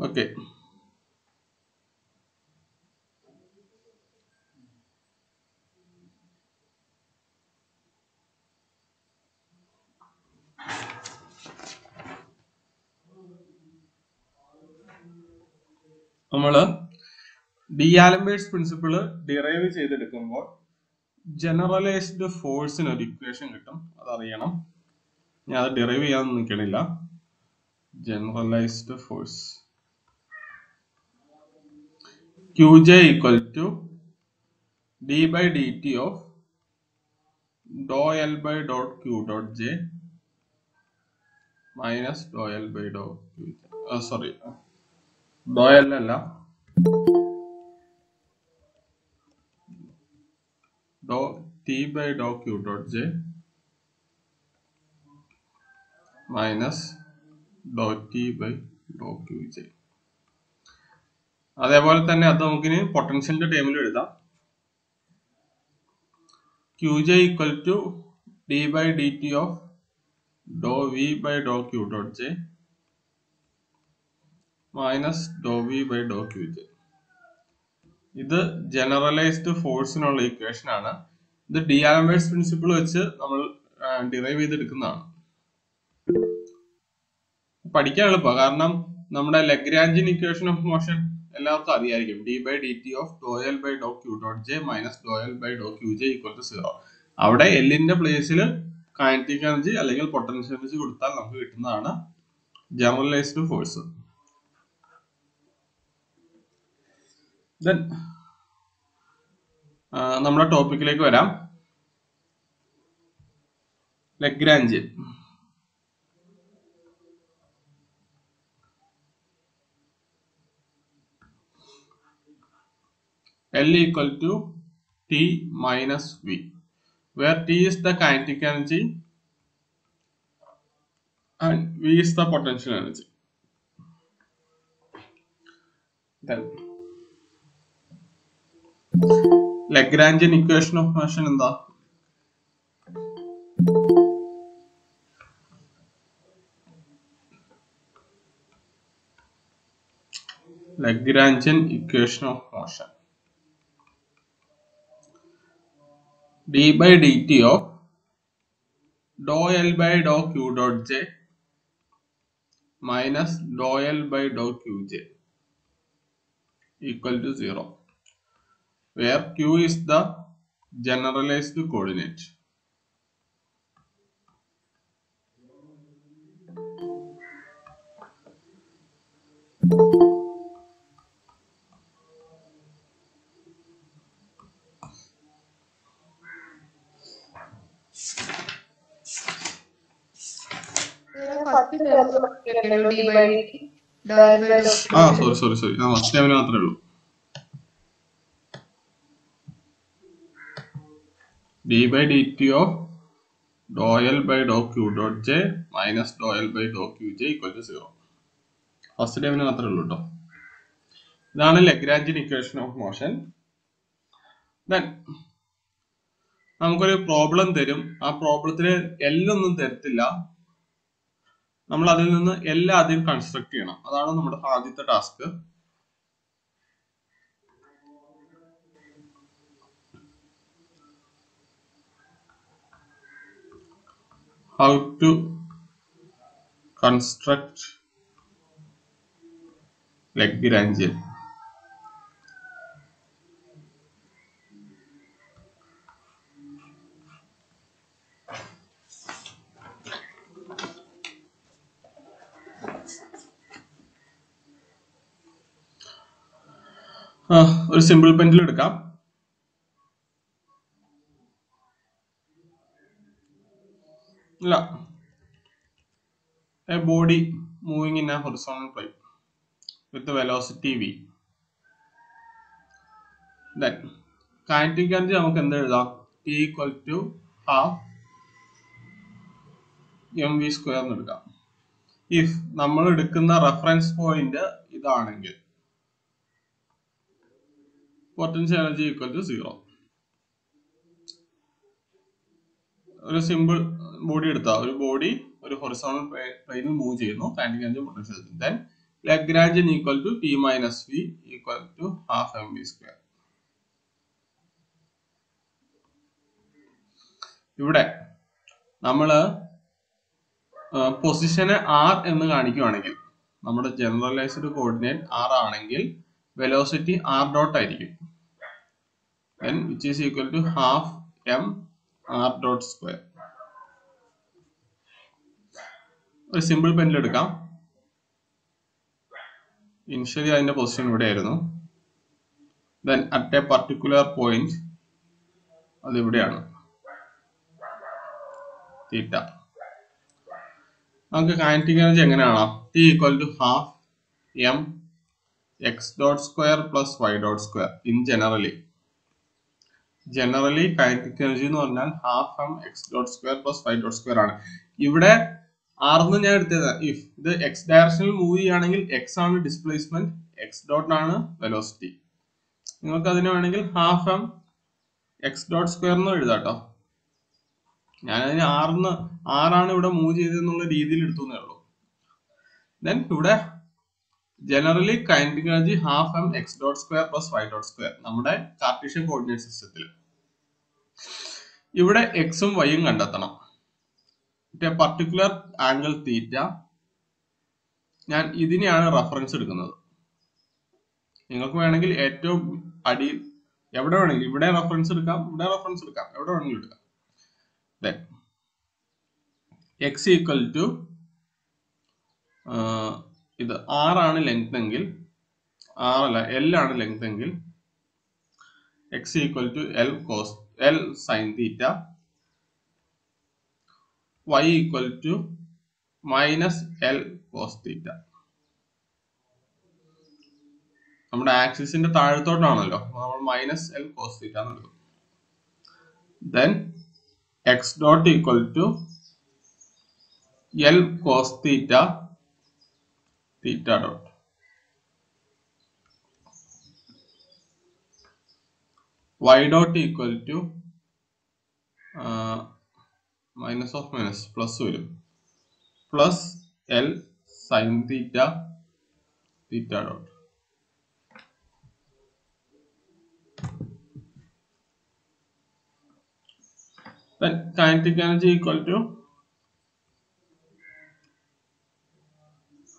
Okay. നമ്മൾ D'Alembert's principle derive ചെയ്തെടുക്കുമ്പോൾ generalised ഫോഴ്സിന് ഒരു ഇക്വേഷൻ കിട്ടും. അതറിയണം. ഞാൻ അത് ഡിറൈവ് ചെയ്യാൻ നിൽക്കണില്ല. Generalized force Qj equal to d by dt of dou L by dot Q dot J minus dou L by dou Q J. Sorry, dou L അല്ല, dou T by dou Q dot J minus dou T by dou Qj. അതേപോലെ തന്നെ അത് നമുക്കിനി പൊട്ടൻഷ്യലിന്റെ ടേമിൽ എഴുതാം. Qj equal to d by dt of dou V by dou Q dot J minus dou V by dou Qj. ഇത് generalised ഫോഴ്സിനുള്ള equation ആണ്. ഇത് D'Alembert's principle വെച്ച് നമ്മൾ ഡിറൈവ് ചെയ്തെടുക്കുന്നതാണ്. പഠിക്കാൻ എളുപ്പമാണ്, കാരണം നമ്മുടെ ലഗ്രാഞ്ചിയൻ ഇക്വേഷൻ ഓഫ് മോഷൻ എല്ലാവർക്കും അറിയായിരിക്കും. d by dt of dou L by dou Q dot J minus dou L by dou Qj equal to 0. അവിടെ എല്ലിന്റെ പ്ലേസിൽ കൈനറ്റിക് എനർജി അല്ലെങ്കിൽ പൊട്ടൻഷ്യൽ എനർജി കൊടുത്താൽ നമുക്ക് കിട്ടുന്നതാണ് ജനറലൈസ്ഡ് ഫോഴ്സ്. ദെൻ നമ്മുടെ ടോപ്പിക്കിലേക്ക് വരാം. Lagrangian. L equal to T minus V, where T is the kinetic energy and V is the potential energy. Then Lagrangian equation of motion എന്താ? Lagrangian equation of motion d by dt of dou L by dou Q dot J minus dou L by dou Qj equal to 0, where Q is the generalized coordinate. Sorry. First ടൈമിൽ മാത്രമേ ഉള്ളൂ. d by dt of dou L by dou Q dot J minus dou L by dou Qj equal to 0. First ടൈമിന് മാത്രമേ ഉള്ളൂ കേട്ടോ. ഇതാണ് Lagrangian equation of motion. Then നമുക്കൊരു problem തരും. ആ പ്രോബ്ലത്തിന് എല്ലൊന്നും തരത്തില്ല. നമ്മൾ അതിൽ നിന്ന് എല്ലാം ആദ്യം കൺസ്ട്രക്ട് ചെയ്യണം. അതാണ് നമ്മുടെ ആദ്യത്തെ task. How to construct Lagrangian. ഒരു സിമ്പിൾ പെൻസിൽ എടുക്കാം. ഇല്ല, a body moving in a horizontal plane with the velocity v. Then kinetic energy നമുക്ക് എന്ത് എഴുതാം? T equal to half mv square എന്ന് എടുക്കാം. If നമ്മൾ എടുക്കുന്ന റെഫറൻസ് പോയിന്റ് ഇതാണെങ്കിൽ പൊട്ടൻഷ്യൽ എനർജി ഈക്വൽ ടു 0. ഒരു സിമ്പിൾ ബോഡി എടുത്താൽ ഒരു ബോഡി ഒരു ഹൊറിസോണ്ടൽ പ്ലെയിനിൽ മൂവ് ചെയ്യുന്നു. Kinetic energy potential energy. Then Lagrangian equal to T minus V equal to half mv square. ഇവിടെ നമ്മള് പൊസിഷനെ R എന്ന് കാണിക്കുകയാണെങ്കിൽ നമ്മുടെ ജനറലൈസ്ഡ് കോർഡിനേറ്റ് R ആണെങ്കിൽ വെലോസിറ്റി R ഡോട്ട് ആയിരിക്കും. Then which is equal to half m R dot square. ഒരു simple പെൻഡിൽ എടുക്കാം. Initially അതിന്റെ position ഇവിടെ ആയിരുന്നു. Then at a particular point അത് ഇവിടെയാണ് തീറ്റ. നമുക്ക് കൈനറ്റിക് എനർജി എങ്ങനെയാണ്? T equal to half m x dot square plus y dot square in generally kinetic energy എന്ന് പറഞ്ഞാൽ half m x dot square plus y dot square ആണ്. ഇവിടെ R എന്ന് ഞാൻ എടുത്തത് if ഇത് x ഡയറക്ഷനിൽ മൂവ് ചെയ്യുകയാണെങ്കിൽ x ആണ് ഡിസ്പ്ലേസ്മെന്റ്, x ഡോട്ട് ആണ് വെലോസിറ്റി. നിങ്ങൾക്ക് അതിന് വേണമെങ്കിൽ half m x dot square എന്ന് എഴുതാട്ടോ. ഞാനതിന് ആറാണ് ഇവിടെ മൂവ് ചെയ്തെന്നുള്ള രീതിയിൽ എടുത്തുന്നേ ഉള്ളൂ. ദെൻ ഇവിടെ generally kinetic energy half m x dot square plus y dot square നമ്മുടെ കാർട്ടീഷ്യൻ കോർഡിനേറ്റ് സിസ്റ്റത്തിൽ. ഇവിടെ എക്സും വൈയും കണ്ടെത്തണം. Particular angle theta. ഞാൻ ഇതിനെയാണ് റെഫറൻസ് എടുക്കുന്നത്. നിങ്ങൾക്ക് വേണമെങ്കിൽ ഏറ്റവും അടിയിൽ എവിടെ വേണമെങ്കിലും ഇവിടെ റെഫറൻസ് എടുക്കാം, ഇവിടെ റെഫറൻസ് എടുക്കാം, എവിടെ വേണമെങ്കിലും എടുക്കാം. Then x equal to ഇത് R ആണ് ലെങ്ത് എങ്കിൽ, R അല്ല L ആണ് ലെങ്ത് എങ്കിൽ x equal to L sin theta, y equal to minus L cos theta. നമ്മുടെ ആക്സിസിന്റെ താഴത്തോട്ടാണല്ലോ, നമ്മൾ മൈനസ് L cos theta എന്ന് എടുക്കും. Then x dot equal to L cos theta dot. Y dot equal to minus of minus plus വരും plus L sin theta dot. Then kinetic energy equal to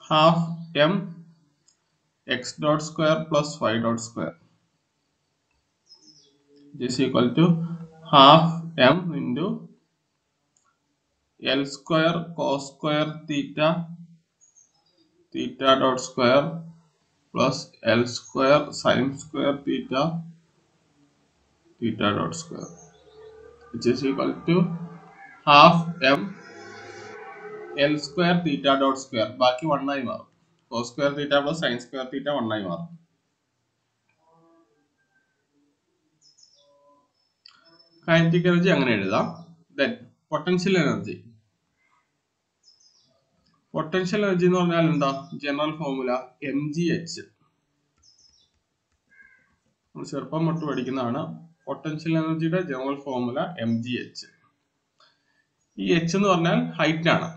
half m x dot square plus y dot square is equal to half m into L square cos square theta dot square plus L square sin square theta dot square, which is equal to half m L square theta dot square. ബാക്കി 1 ആയി മാറും. cos square theta plus sin square theta 1 ആയി മാറും. Kinetic energy അങ്ങനെ എഴുതാം. Then potential energy. Potential energy എന്ന് പറഞ്ഞാൽ എന്താ? General formula mgh. നമ്മൾ ചെറുപ്പം തൊട്ട് പഠിക്കുന്നതാണ്. പൊട്ടൻഷ്യൽ എനർജിയുടെ ജനറൽ ഫോർമുല mgh. ഈ h എന്ന് പറഞ്ഞാൽ ഹൈറ്റ് ആണ്.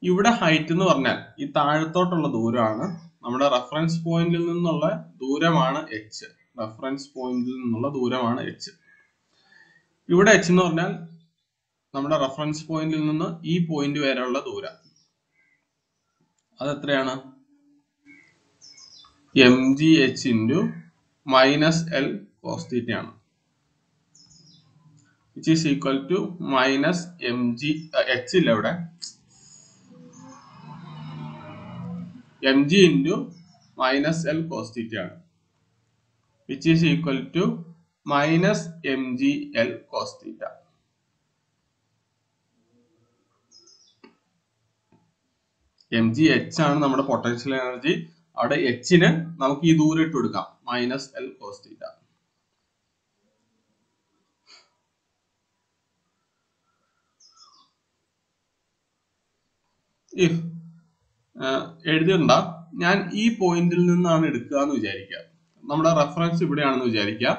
ഇവിടെ ഹൈറ്റ് എന്ന് പറഞ്ഞാൽ ഈ താഴത്തോട്ടുള്ള ദൂരമാണ്. നമ്മുടെ റെഫറൻസ് പോയിന്റിൽ നിന്നുള്ള ദൂരമാണ് h. റെഫറൻസ് പോയിന്റിൽ നിന്നുള്ള ദൂരമാണ് h. ഇവിടെ h എന്ന് പറഞ്ഞാൽ നമ്മുടെ റെഫറൻസ് പോയിന്റിൽ നിന്ന് ഈ പോയിന്റ് വരെയുള്ള ദൂരം. അത് എത്രയാണ്? mgh into minus L cos theta ആണ്. which is equal to minus mg h ഇല്ല ഇവിടെ, mg into minus L cos theta ആണ്. which is equal to minus mg L cos theta. mgh ആണ് നമ്മുടെ പൊട്ടൻഷ്യൽ എനർജി. അവിടെ h ന് നമുക്ക് ഈ ദൂരം ഇട്ട് കൊടുക്കാം, minus L cos theta. if എഴുതിണ്ട, ഞാൻ ഈ പോയിന്റിൽ നിന്നാണ് എടുക്കുക എന്ന് വിചാരിക്കുക. നമ്മുടെ റെഫറൻസ് ഇവിടെയാണെന്ന് വിചാരിക്കുക.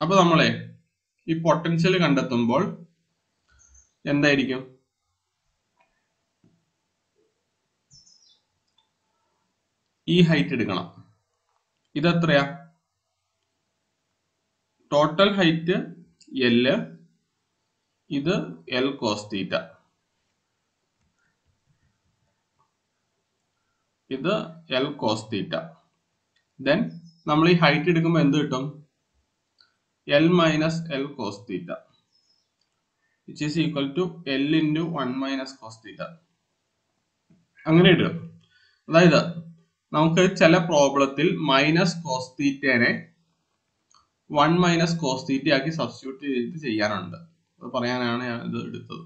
അപ്പൊ നമ്മളെ ഈ പൊട്ടൻഷ്യൽ കണ്ടെത്തുമ്പോൾ എന്തായിരിക്കും? ഈ ഹൈറ്റ് എടുക്കണം. ഇതെത്രയാ? ടോട്ടൽ ഹൈറ്റ് L, ഇത് L കോസ് തീറ്റ, ഇത് L കോസ് തീറ്റ. ദെൻ നമ്മൾ ഈ ഹൈറ്റ് എടുക്കുമ്പോൾ എന്ത് കിട്ടും? L minus L cos theta, which is equal to L into 1 minus cos theta. അങ്ങനെ ഇടുക. അതായത് നമുക്ക് ചില പ്രോബ്ലത്തിൽ മൈനസ് കോസ് തീറ്റേനെ 1 മൈനസ് കോസ് തീറ്റ ആക്കി സബ്സ്റ്റിറ്റ്യൂട്ട് ചെയ്ത് ചെയ്യാനുണ്ട്. അത് പറയാനാണ് ഞാൻ ഇത് എടുത്തത്.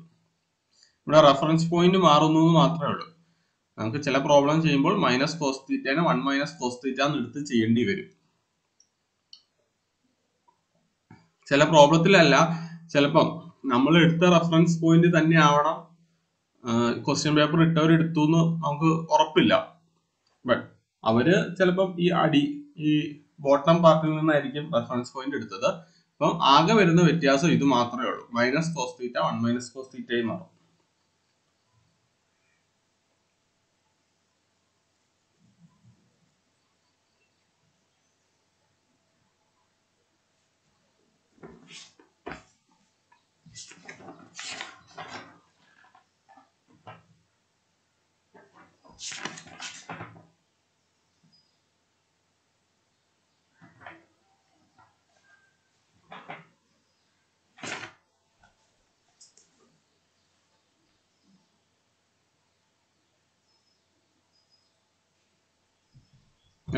ഇവിടെ റെഫറൻസ് പോയിന്റ് മാറുന്നു എന്ന് മാത്രമേ ഉള്ളൂ. നമുക്ക് ചില പ്രോബ്ലം ചെയ്യുമ്പോൾ മൈനസ് കോസ് തീറ്റേനെ 1 മൈനസ് കോസ് തീറ്റ എന്ന് എടുത്ത് ചെയ്യേണ്ടി വരും. ചില പ്രോബ്ലത്തിലല്ല, ചിലപ്പം നമ്മൾ എടുത്ത റെഫറൻസ് പോയിന്റ് തന്നെ ആവണം ക്വസ്റ്റ്യൻ പേപ്പർ ഇട്ടവർ എടുത്തു എന്ന് നമുക്ക് ഉറപ്പില്ല. ബട്ട് അവര് ചിലപ്പം ഈ ബോട്ടം പാർട്ടിൽ നിന്നായിരിക്കും റെഫറൻസ് പോയിന്റ് എടുത്തത്. അപ്പം ആകെ വരുന്ന വ്യത്യാസം ഇത് മാത്രമേ ഉള്ളൂ. Minus cos theta 1 minus cos തീറ്റയായി മാറും.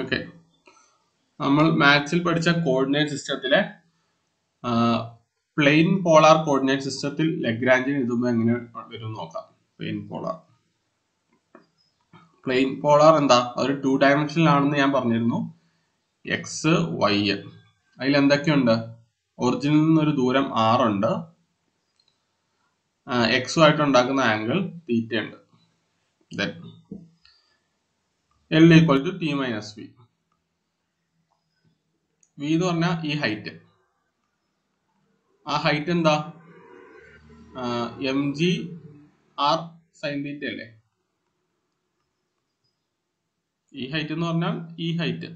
ഓക്കെ, നമ്മൾ മാത്സിൽ പഠിച്ച കോർഡിനേറ്റ് സിസ്റ്റത്തിലെ പ്ലെയിൻ പോളാർ കോർഡിനേറ്റ് സിസ്റ്റത്തിൽ ലഗ്രാഞ്ചിന് എഴുതുമ്പോൾ എങ്ങനെ വരും നോക്കാം. പ്ലെയിൻ പോളാർ എന്താ? ഒരു 2 ഡയമെൻഷനിൽ ആണെന്ന് ഞാൻ പറഞ്ഞിരുന്നു. എക്സ് വൈ, അതിൽ എന്തൊക്കെയുണ്ട്? ഒറിജിനിൽ നിന്നൊരു ദൂരം r ഉണ്ട്, എക്സുമായിട്ട് ഉണ്ടാക്കുന്ന ആംഗിൾ തീറ്റ ഉണ്ട്. Then L equal to T minus V. V എന്ന് പറഞ്ഞാൽ ഈ ഹൈറ്റ്. ആ ഹൈറ്റ് എന്താ? mg r സൈൻ തീറ്റ അല്ലേ? ഈ ഹൈറ്റ് എന്ന് പറഞ്ഞാൽ ഈ ഹൈറ്റ്.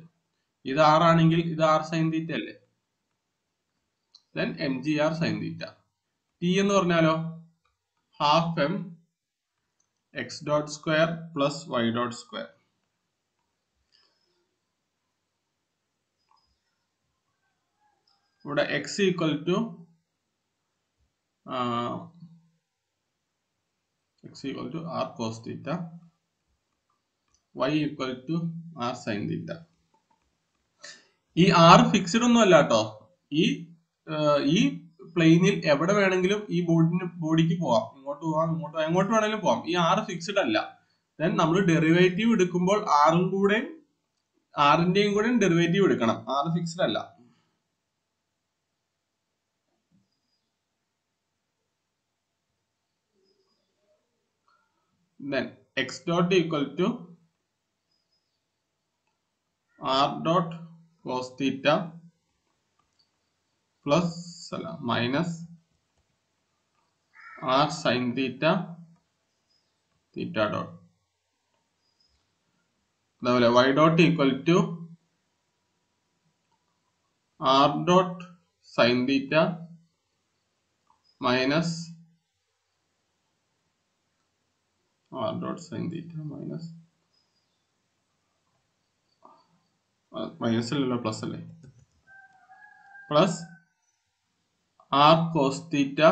ഇത് r ആണെങ്കിൽ ഇത് r സൈൻ തീറ്റ അല്ലേ? Then mgr sine theta. T എന്ന് പറഞ്ഞാലോ half m x dot square plus y dot square. ഇവിടെ x equal to r cos theta, y equal to r sine theta. ഈ r fixed ഒന്നും അല്ല കേട്ടോ. ഈ പ്ലെയിനിൽ എവിടെ വേണമെങ്കിലും ഈ ബോഡിക്ക് പോവാം. ഇങ്ങോട്ട് പോവാം, എങ്ങോട്ട് വേണമെങ്കിലും പോവാം. ഈ r ഫിക്സ്ഡ് അല്ല. ദെൻ നമ്മൾ ഡെറിവേറ്റീവ് എടുക്കുമ്പോൾ ആറിന്റെയും കൂടെ ഡെറിവേറ്റീവ് എടുക്കണം. r ഫിക്സ്ഡ് അല്ല. Then x dot equal to r dot cos theta plus minus r sin theta theta dot. അതുപോലെ y dot equal to r dot sin theta minus r dot sin theta minus minus അല്ലല്ലോ, plus അല്ലേ, plus r cos theta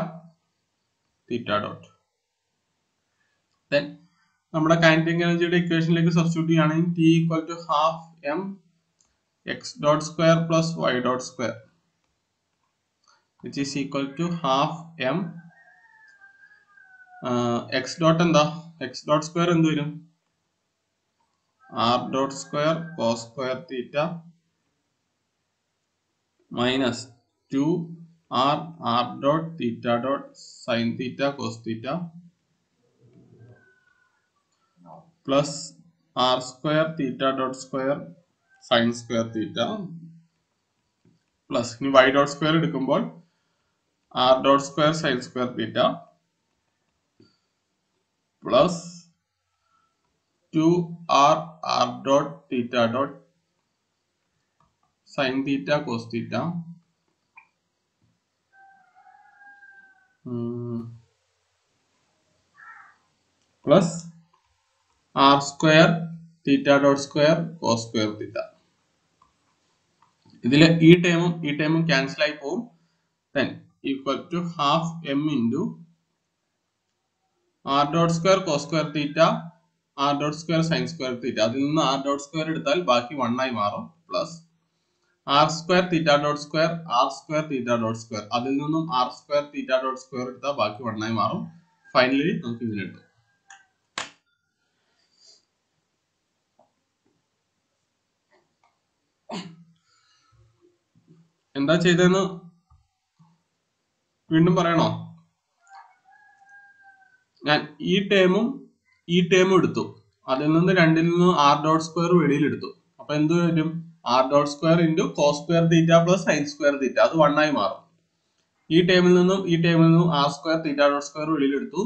theta dot. Then നമ്മുടെ kinetic എനർജിയുടെ ഇക്വേഷനിലേക്ക് substitute ചെയ്യുകയാണെങ്കിൽ t equal to half m x dot square plus y dot square, which is equal to half m x dot എന്താ? X dot square എന്ത് വരും? r dot square cos square theta minus 2r r dot theta dot sine theta cos theta plus r square theta dot square sine square theta plus ഇനി y dot square എടുക്കുമ്പോൾ r dot square sine square theta plus 2r r dot theta dot sin theta cos theta plus r square theta dot square cos square theta. ഇതിൽ ഈ ടേമും cancel ആയി പോകും. then equal to half m into r dot square cos square theta r dot square sin square theta. അതിൽ നിന്ന് r dot square എടുത്താൽ ബാക്കി 1 ആയി മാറും plus r square theta dot square r square theta dot square. അതിൽ നിന്നും r square theta dot square എടുത്താൽ ബാക്കി 1 ആയി മാറും. ഫൈനലി നമുക്ക് ഇതിൽ കിട്ടും. എന്താ ചെയ്തതെന്ന് വീണ്ടും പറയണോ? ഞാൻ ഈ ടേമും എടുത്തു. അതിൽ നിന്ന് രണ്ടിൽ നിന്ന് ആർ ഡോട്ട് സ്ക്വയർ വെളിയിൽ എടുത്തു. അപ്പൊ എന്ത് വരും? R dot square into cos square theta plus sine square theta. അത് 1 ആയി മാറും. ഈ ടേമിൽ നിന്നും r square theta dot square വെളിയിൽ എടുത്തു.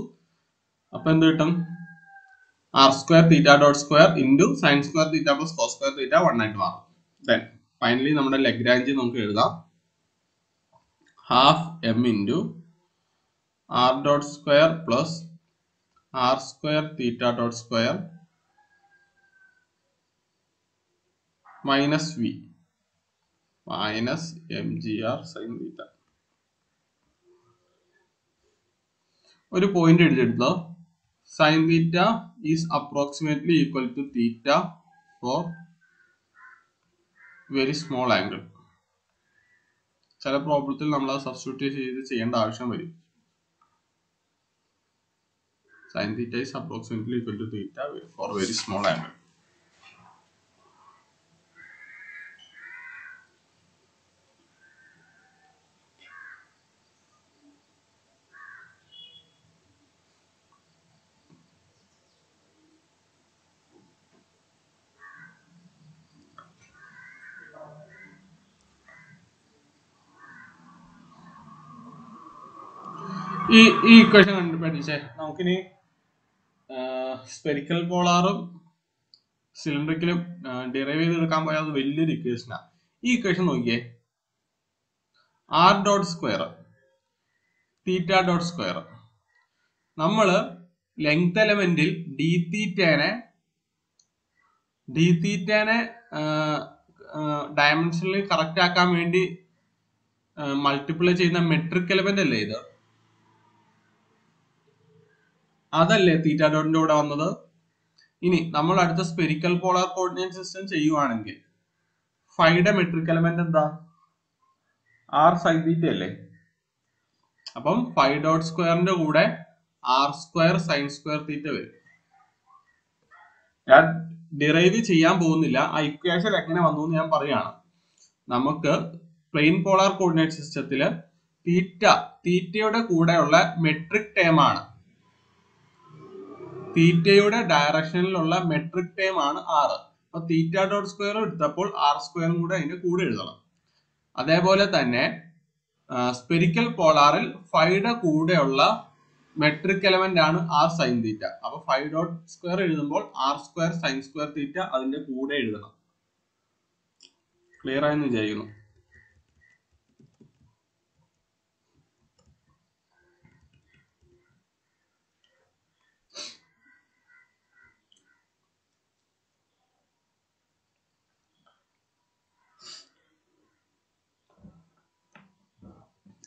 അപ്പൊ എന്ത് കിട്ടും? R square theta dot square into sine square theta plus cos square theta 1 ആയിട്ട് മാറും. ദെൻ ഫൈനലി നമ്മുടെ ലഗ്രാഞ്ച് നമുക്ക് എഴുതാം. Half m into r dot square plus r square theta dot square minus V minus M g r sine theta. ഒരു point എഴുതിയെടുത്തോ. Sine theta is approximately equal to theta for very small angle. ചില പ്രോബ്ലത്തിൽ നമ്മൾ അത് substitute ചെയ്യേണ്ട ആവശ്യം വരും. Sine theta is approximately equal to theta for very small angle. ഈ ഇക്വേഷൻ കണ്ടു പഠിച്ചേ. നമുക്കിനി സ്പെരിക്കൽ പോളാറും സിലിണ്ടറിക്കലും ഡിറൈവ് ചെയ്തെടുക്കാൻ പോയാൽ അത് വലിയൊരു ഇക്വേഷനാണ്. ഈ ഇക്വേഷൻ നോക്കിയേ. R dot square theta dot square. നമ്മള് ലെങ്ത് എലമെന്റിൽ ഡി തീറ്റേനെ ഡയമെൻഷനിൽ കറക്റ്റ് ആക്കാൻ വേണ്ടി മൾട്ടിപ്ലൈ ചെയ്യുന്ന മെട്രിക് എലമെന്റ് അല്ലേ ഇത്? അതല്ലേ തീറ്റ ഡോട്ടിന്റെ കൂടെ വന്നത്? ഇനി നമ്മൾ അടുത്ത സ്പെരിക്കൽ പോളാർ കോർഡിനേറ്റ് സിസ്റ്റം ചെയ്യുവാണെങ്കിൽ ഫൈയുടെ മെട്രിക് എലമെന്റ് എന്താ? ആർ സൈൻ തീറ്റ അല്ലേ? അപ്പം ഫൈ ഡോട്ട് സ്ക്വയറിന്റെ കൂടെ r square sine square theta വരും. ഞാൻ ഡിറൈവ് ചെയ്യാൻ പോകുന്നില്ല. ആ ഇക്വേഷൻ എങ്ങനെ വന്നു എന്ന് ഞാൻ പറയാണ്. നമുക്ക് പ്ലെയിൻ പോളാർ കോർഡിനേറ്റ് സിസ്റ്റത്തില് തീറ്റയുടെ കൂടെയുള്ള മെട്രിക് ടേം ആണ്. തീറ്റയുടെ ഡയറക്ഷനിലുള്ള മെട്രിക് ടേം ആണ് ആർ. അപ്പൊ തീറ്റ ഡോട്ട് സ്ക്വയർ എടുത്തപ്പോൾ ആർ സ്ക്വയറും കൂടെ അതിന്റെ കൂടെ എഴുതണം. അതേപോലെ തന്നെ സ്പെരിക്കൽ പോളാറിൽ ഫൈയുടെ കൂടെയുള്ള മെട്രിക് എലമെന്റ് ആണ് ആർ സൈൻ തീറ്റ. അപ്പൊ ഫൈ ഡോട്ട് സ്ക്വയർ എഴുതുമ്പോൾ r square sine square theta അതിന്റെ കൂടെ എഴുതണം. ക്ലിയർ ആയെന്ന് വിചാരിക്കുന്നു.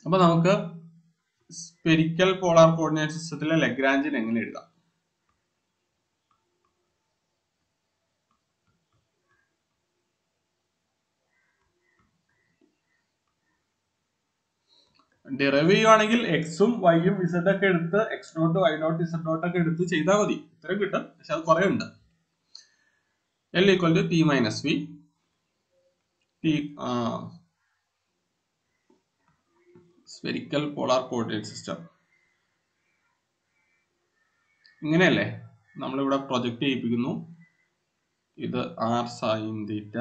അപ്പൊ നമുക്ക് സ്പെരിക്കൽ പോളാർ കോർഡിനേറ്റ് സിസ്റ്റത്തിലെ ലഗ്രാഞ്ചിന് എങ്ങനെ എഴുതാം? ഡിറൈവ് ചെയ്യുവാണെങ്കിൽ എക്സും വൈയും ഇസഡ് ഒക്കെ എടുത്ത് x dot y dot z dot ഒക്കെ എടുത്ത് ചെയ്താൽ മതി. ഇത്രയും കിട്ടും. പക്ഷെ അത് കുറെ ഉണ്ട്. L equal to T minus V spherical polar coordinate system ഇങ്ങനെയല്ലേ നമ്മളിവിടെ പ്രൊജക്ട് ചെയ്യിപ്പിക്കുന്നു. ഇത് ആർ സൈൻ തീറ്റ,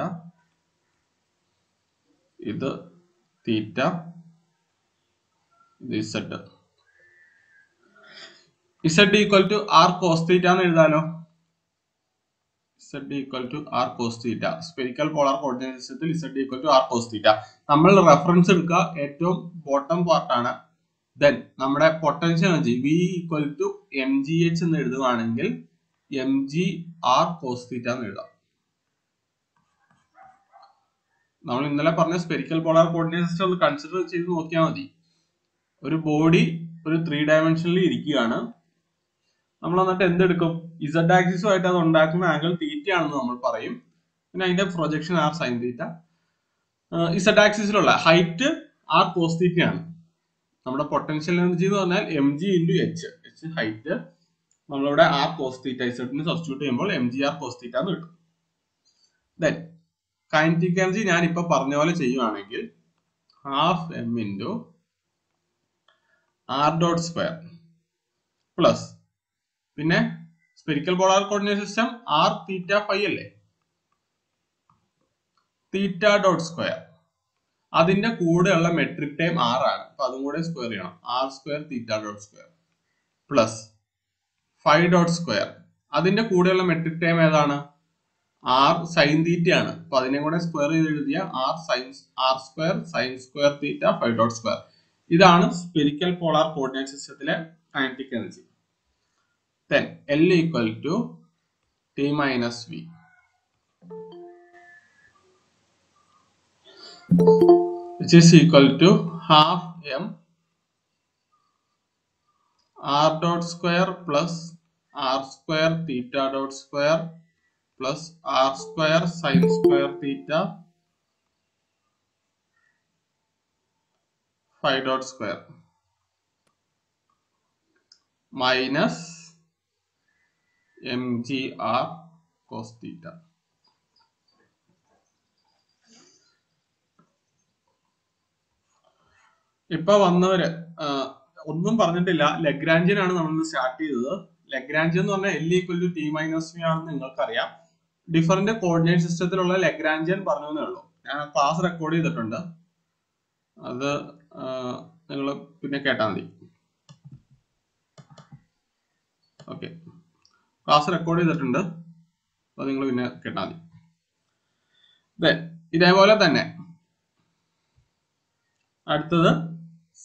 ഇത് തീറ്റ, ഇത് z. Z equal to r cos theta എന്ന് എഴുതാലോ. Z equal to r cos theta. Spherical polar coordinate system Z equal to r cos theta. നമ്മൾ reference എടുക്കുക ഏറ്റവും ബോട്ടം പാർട്ട് ആണ്. ദെൻ നമ്മുടെ potential energy V equal to mgh എന്ന് എഴുതുകയാണെങ്കിൽ mgr cos theta എന്ന് എഴുതാം. നമ്മൾ ഇന്നലെ പറഞ്ഞ സ്പെരിക്കൽ പോളാർ കോർഡിനേറ്റ് സിസ്റ്റം ഒന്ന് കൺസിഡർ ചെയ്ത് നോക്കിയാൽ മതി. ഒരു ബോഡി ഒരു 3 ഡയമെൻഷനിൽ ഇരിക്കുകയാണ്. നമ്മൾ എന്നിട്ട് എന്തെടുക്കും? ഇസഡ് ആക്സിസുമായിട്ട് അത് ഉണ്ടാക്കുന്ന ആംഗിൾ തീറ്റ ആണെന്ന് നമ്മൾ പറയും. പിന്നെ അതിന്റെ projection r sine theta. Z ആക്സിസിലുള്ള ഹൈറ്റ് ആർ കോസ് തീറ്റയാണ്. നമ്മുടെ പൊട്ടൻഷ്യൽ എനർജി എന്ന് പറഞ്ഞാൽ m g into h. H height, നമ്മളിവിടെ ആർ കോസ് തീറ്റ ഇസഡിന് സബ്സ്റ്റിറ്റ്യൂട്ട് ചെയ്യുമ്പോൾ m g r cos theta എന്ന് കിട്ടും. ദെൻ കൈനറ്റിക് എനർജി ഞാൻ ഇപ്പൊ പറഞ്ഞ പോലെ ചെയ്യുവാണെങ്കിൽ half m into r dot square plus പിന്നെ spherical polar coordinate system r theta phi അല്ലേ, തീറ്റ ഡോട്ട് സ്ക്വയർ, അതിന്റെ കൂടെയുള്ള മെട്രിക് ടൈം ആർ ആണ്. അപ്പൊ അതും കൂടെ സ്ക്വയർ ചെയ്യണം. R square theta dot square plus phi dot square, അതിന്റെ കൂടെയുള്ള മെട്രിക് ടൈം ഏതാണ്? ആർ സൈൻ തീറ്റ ആണ്. അപ്പൊ അതിനെ കൂടെ സ്ക്വയർ ചെയ്ത് എഴുതിയ r square sine square theta phi dot square. ഇതാണ് സ്പെരിക്കൽ പോളാർ കോർഡിനേറ്റ് സിസ്റ്റത്തിലെ kinetic energy. Then L equal to T minus V, which is equal to half M R dot square plus R square theta dot square plus R square sin square theta phi dot square minus mgr cos theta. ഇപ്പൊ വന്നവര് ഒന്നും പറഞ്ഞിട്ടില്ല. Lagrangian ആണ് നമ്മൾ start ചെയ്തത്. Lagrangian എന്ന് പറഞ്ഞാൽ L equal to T minus V ആണെന്ന് നിങ്ങൾക്കറിയാം. ഡിഫറന്റ് കോർഡിനേറ്റ് സിസ്റ്റത്തിലുള്ള ലഗ്രാഞ്ചിയൻ പറഞ്ഞേ ഉള്ളൂ. ഞാൻ ക്ലാസ് റെക്കോർഡ് ചെയ്തിട്ടുണ്ട്, അത് നിങ്ങൾ പിന്നെ കേട്ടാൽ മതി. ഓക്കെ, ക്ലാസ് റെക്കോർഡ് ചെയ്തിട്ടുണ്ട്, അപ്പൊ നിങ്ങൾ പിന്നെ കേട്ടാൽ മതി. ഇതേപോലെ തന്നെ അടുത്തത്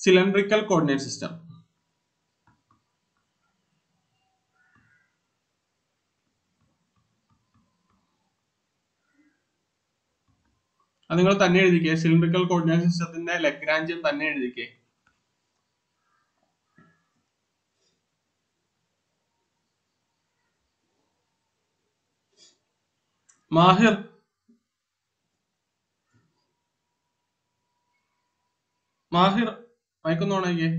സിലിണ്ടറിക്കൽ കോർഡിനേറ്റ് സിസ്റ്റം. അത് നിങ്ങൾ തന്നെ എഴുതിക്കേ. സിലിണ്ടറിക്കൽ കോർഡിനേറ്റ് സിസ്റ്റത്തിന്റെ ലഗ്രാഞ്ചിയൻ തന്നെ എഴുതിക്കേ. മാഹിർ, മാഹിർ മൈക്കൊന്ന് ഓണാക്കിയേ.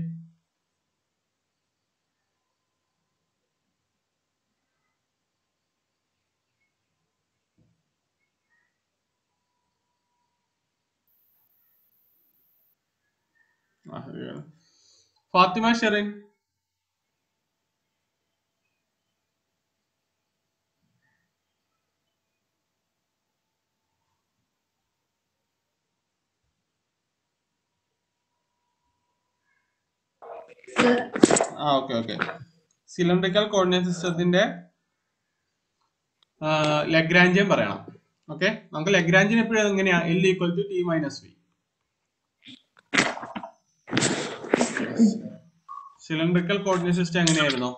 Fathima Sherin, okay okay. Cylindrical coordinate സിസ്റ്റത്തിന്റെ ലഗ്രാഞ്ചിയൻ പറയണം. ഓക്കെ, നമുക്ക് ലഗ്രാഞ്ചിയൻ എപ്പോഴും എങ്ങനെയാ? L equal to T minus V. Cylindrical coordinate system എങ്ങനെയായിരുന്നു?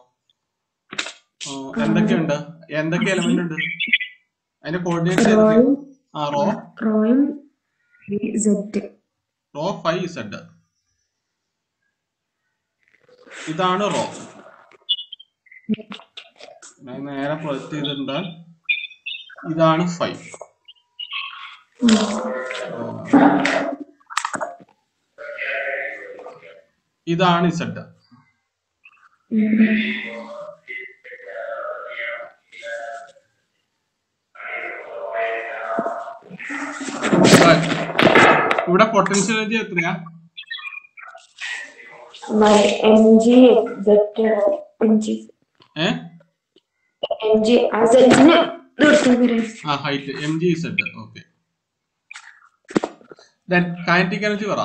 എന്തൊക്കെയുണ്ട്, എന്തൊക്കെ എലമെന്റ് ഉണ്ട് അതിന്റെ കോർഡിനേറ്റ്സ്? റോ ഫൈ സെഡ്, ഇതാണ് റോ. നേരെ പ്രൊജക്ട് ചെയ്തിട്ടുണ്ടാൽ ഇതാണ് ഫൈ. ഇതാണ് സെഡ്. ഇവിടെ പൊട്ടൻഷ്യൽ എനർജി എത്രയാ? Height mg z. Okay, Then kinetic energy പറ.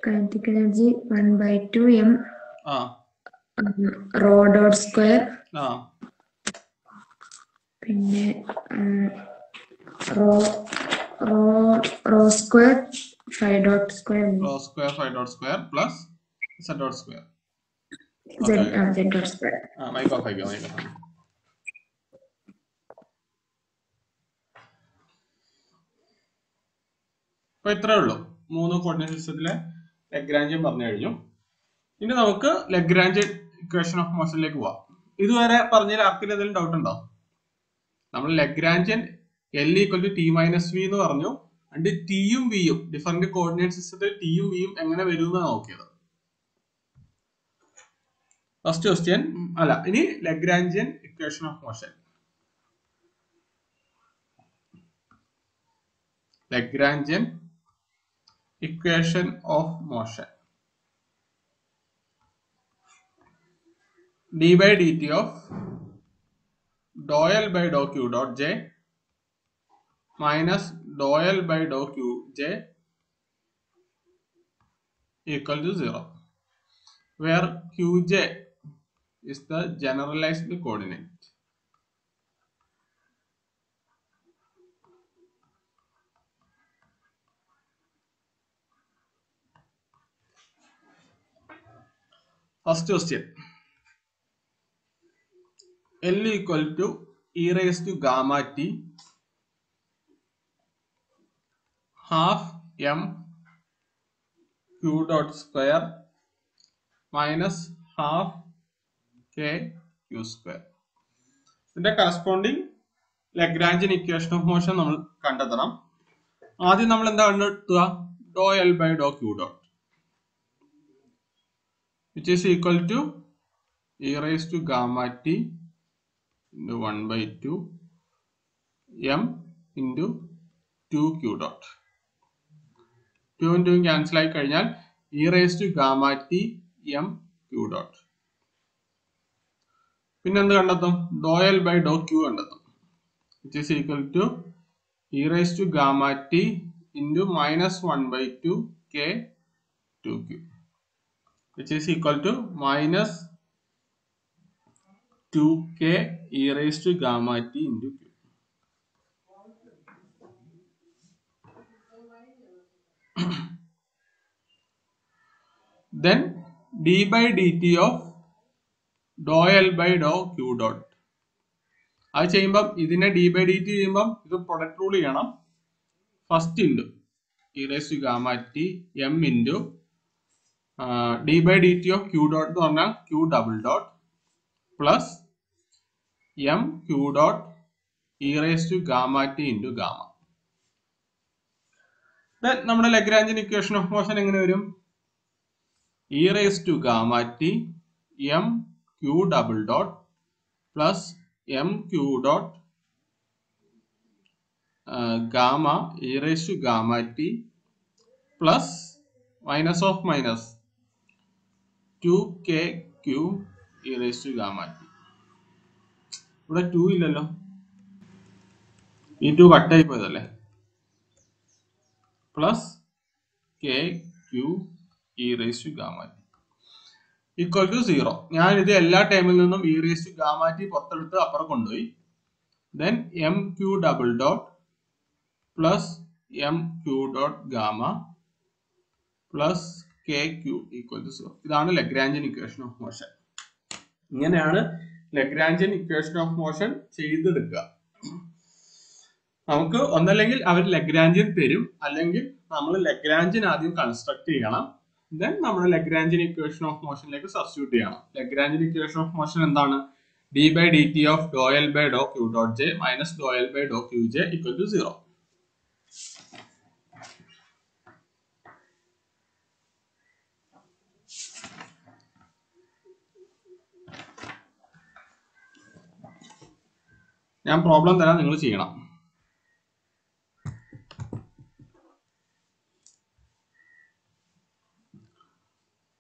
Kinetic energy 1/2 m ആ rho dot square ആ പിന്നെ rho rho rho square 5 dot square rho square 5 dot square plus z dot square. z Okay, okay. z dot square. Mic off ആയിക്കോ, mic off. അപ്പൊ ഇത്രേ ഉള്ളൂ. 3 coordinate സിസ്റ്റത്തിലെ Lagrangian പറഞ്ഞു കഴിഞ്ഞു. ഇനി നമുക്ക് ലഗ്രാഞ്ചിയൻ ഇക്വേഷൻ ഓഫ് മോഷനിലേക്ക് പോവാം. ഇതുവരെ പറഞ്ഞതിൽ ആർക്കെങ്കിലും എന്തെങ്കിലും ഡൗട്ട് ഉണ്ടോ? നമ്മൾ Lagrangian L equal to T minus V എന്ന് പറഞ്ഞു. അതിന്റെ ടിയും വിയും ഡിഫറന്റ് കോർഡിനേറ്റ് സിസ്റ്റത്തിൽ ടിയും വിയും എങ്ങനെ വരും എന്നാണ് നോക്കിയത്. ഫസ്റ്റ് ക്വസ്റ്റ്യൻ അല്ല, ഇനി Lagrangian equation of motion. Lagrangian equation of motion d by dt of dou L by dou Q dot J minus dou L by dou Q J equal to 0, where Qj is the generalized coordinate. First question, L equal to e raised to gamma t half m q dot square minus half k q square. ഇതിന്റെ corresponding Lagrangian equation of motion നമ്മൾ കണ്ടെത്തണം. ആദ്യം നമ്മൾ എന്താ കണ്ടെത്തുക? ഡോ L by ഡോ q dot which is equal to e raised to gamma t into 1 by 2 m into 2q dot. 2 and 2 cancel ആയി കഴിഞ്ഞാൽ e raised to gamma t m q dot. പിന്നെ എന്ത് കണ്ടെത്തും? ഡോ എൽ ബൈ ഡോ Q കണ്ടെത്തും, which is equal to e raised to gamma t into minus 1 by 2 k 2q, which is equal to minus 2k e raised to gamma t into q. Then d by dt of dou L by dou q dot. അത് ചെയ്യുമ്പം ഇതിനെ d by dt ചെയ്യുമ്പം ഇത് product rule ചെയ്യണം. First into e raised to gamma t m into d by dt of q dot എന്ന് പറഞ്ഞാൽ q double dot plus m q dot e raised to gamma t into gamma. നമ്മുടെ Lagrangian equation of motion എങ്ങനെ വരും? e raised to gamma t m q double dot plus m q dot gamma e raised to gamma t plus minus of minus 2k q e raised to gamma t. ഇവിടെ 2 ഇല്ലല്ലോ, ഈ 2 കട്ടായി പോയതല്ലേ. Plus k q e raised to gamma t equal to 0. ഞാൻ ഇത് എല്ലാ ടൈമിൽ നിന്നും e raised to gamma t പുറത്തെടുത്ത് അപ്പുറം കൊണ്ടുപോയി. Then m q double dot plus m q dot gamma plus k q equal to 0. ഇതാണ് ലഗ്രാഞ്ചിയൻ ഇക്വേഷൻ ഓഫ് മോഷൻ. ഇങ്ങനെയാണ് ലഗ്രാഞ്ചിയൻ ഇക്വേഷൻ ഓഫ് മോഷൻ ചെയ്തെടുക്കുക. നമുക്ക് ഒന്നല്ലെങ്കിൽ അവർ ലഗ്രാഞ്ചിയൻ തരും, അല്ലെങ്കിൽ നമ്മൾ ലഗ്രാഞ്ചിയൻ ആദ്യം കൺസ്ട്രക്ട് ചെയ്യണം. ദെൻ നമ്മുടെ ലഗ്രാഞ്ചിയൻ ഇക്വേഷൻ ഓഫ് മോഷനിലേക്ക് സബ്സ്റ്റിറ്റ്യൂട്ട് ചെയ്യണം. ലഗ്രാഞ്ചിയൻ ഇക്വേഷൻ ഓഫ് മോഷൻ എന്താണ്? d by dt of dou L by dou Q dot j minus dou L by dou Qj equal to 0. ഞാൻ problem തരാം, നിങ്ങൾ ചെയ്യണം.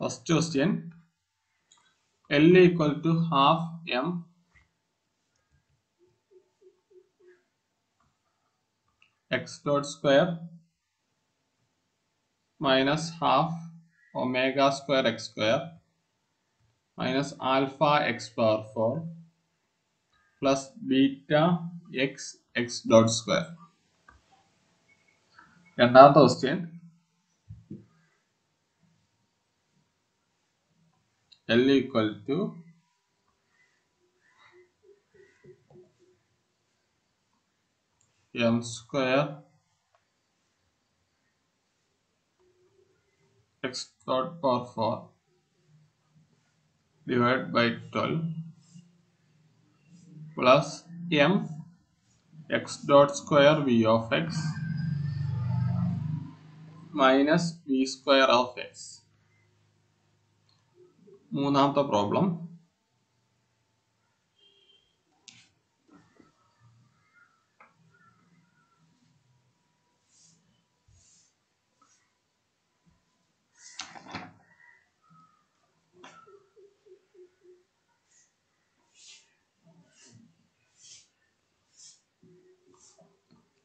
First question, L equal to half m x dot square minus half omega square x square minus alpha x power 4 plus beta x x dot square. രണ്ടാമത്തെ question L equal to m square x dot power 4 divided by 12 plus m x dot square v of x minus v square of x. മൂന്നാമത്തെ problem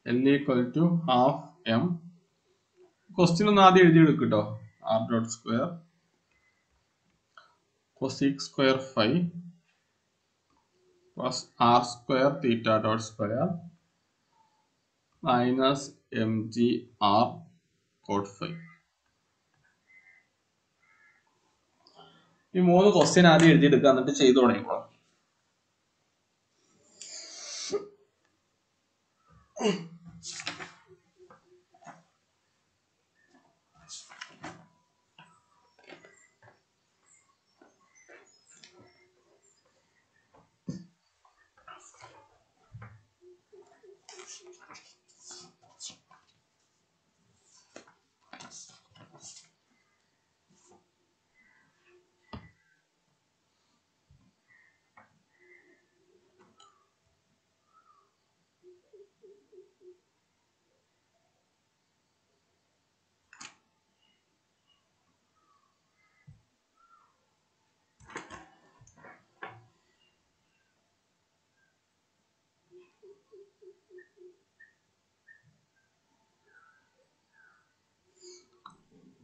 L equal to half m. Question ഒന്ന് ആദ്യം എഴുതി എടുക്കും കേട്ടോ. r dot square cosec square phi plus r square theta dot square minus mg r cot phi. ഈ മൂന്ന് question ആദ്യം എഴുതിയെടുക്കുക, എന്നിട്ട് ചെയ്തു തുടങ്ങിക്കോളാം.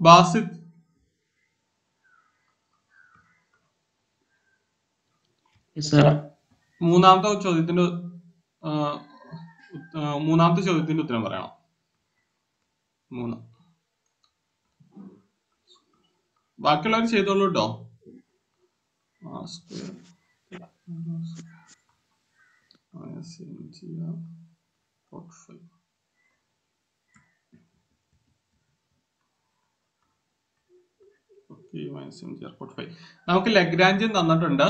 ബാസിത്, മൂന്നാമത്തെ ചോദ്യത്തിന്റെ ഉത്തരം പറയണം. ബാക്കിയുള്ളവർ ചെയ്തോളൂ കേട്ടോ. നമുക്ക് ലഗ്രാഞ്ചിയൻ തന്നിട്ടുണ്ട്.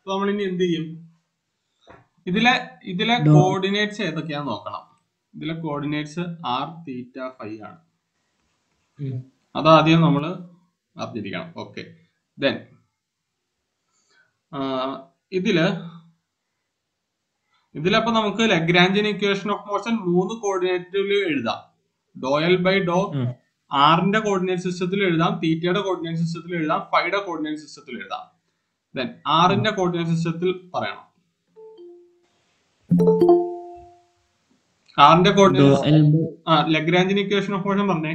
നമ്മൾ ഇനി എന്ത് ചെയ്യും? ഇതിലെ കോർഡിനേറ്റ്സ് ഏതൊക്കെയാന്ന് നോക്കണം. ഇതിലെ കോർഡിനേറ്റ്സ് ആർ തീറ്റ ഫൈ ആണ്. അതാദ്യം നമ്മൾ അറിഞ്ഞിരിക്കണം. ഓക്കെ, ദെൻ ഇതിലപ്പോ നമുക്ക് ലഗ്രാഞ്ചിയൻ ഇക്വേഷൻ ഓഫ് മോഷൻ 3 കോർഡിനേറ്റിൽ എഴുതാം. ഡോ എൽ ബൈ ഡോ ആറിന്റെ കോർഡിനേറ്റ് സിസ്റ്റത്തിൽ എഴുതാം, തീറ്റയുടെ കോർഡിനേറ്റ് സിസ്റ്റത്തിൽ എഴുതാം, ഫൈയുടെ കോർഡിനേറ്റ് സിസ്റ്റത്തിൽ എഴുതാം. ദെൻ ആറിന്റെ കോർഡിനേറ്റ് സിസ്റ്റത്തിൽ പറയണം. ആറിന്റെ coordinate Lagrangian equation of motion പറഞ്ഞേ.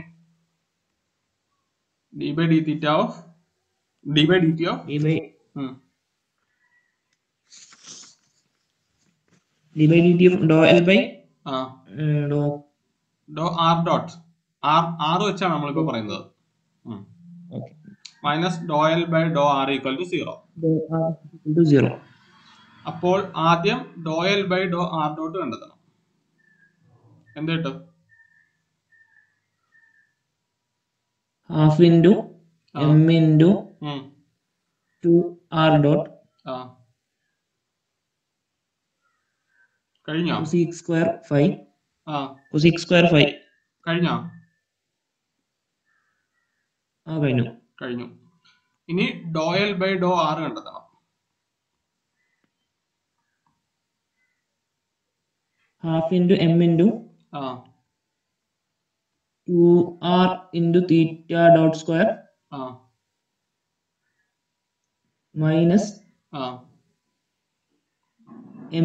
d by d theta of d by dt of d by dt of dou L by dou r dot r വെച്ചാണ് നമ്മളിപ്പോ പറയുന്നത്. മൈനസ് ഡോ എൽ ബൈ ഡോ ആർ ഈക്വൽ ടു 0. അപ്പോൾ ആദ്യം ഡോ L by ഡോ ആർ ഡോട്ട് കണ്ടെത്തണം. എന്ത് കിട്ടും? half into m into 2r dot കഴിഞ്ഞോ? cosec square phi cosec square phi കഴിഞ്ഞോ? കഴിഞ്ഞു. ഇനി ഡോ എൽ ബൈ ഡോ ആർ കണ്ടെത്തണം. half into m into 2r into theta dot square minus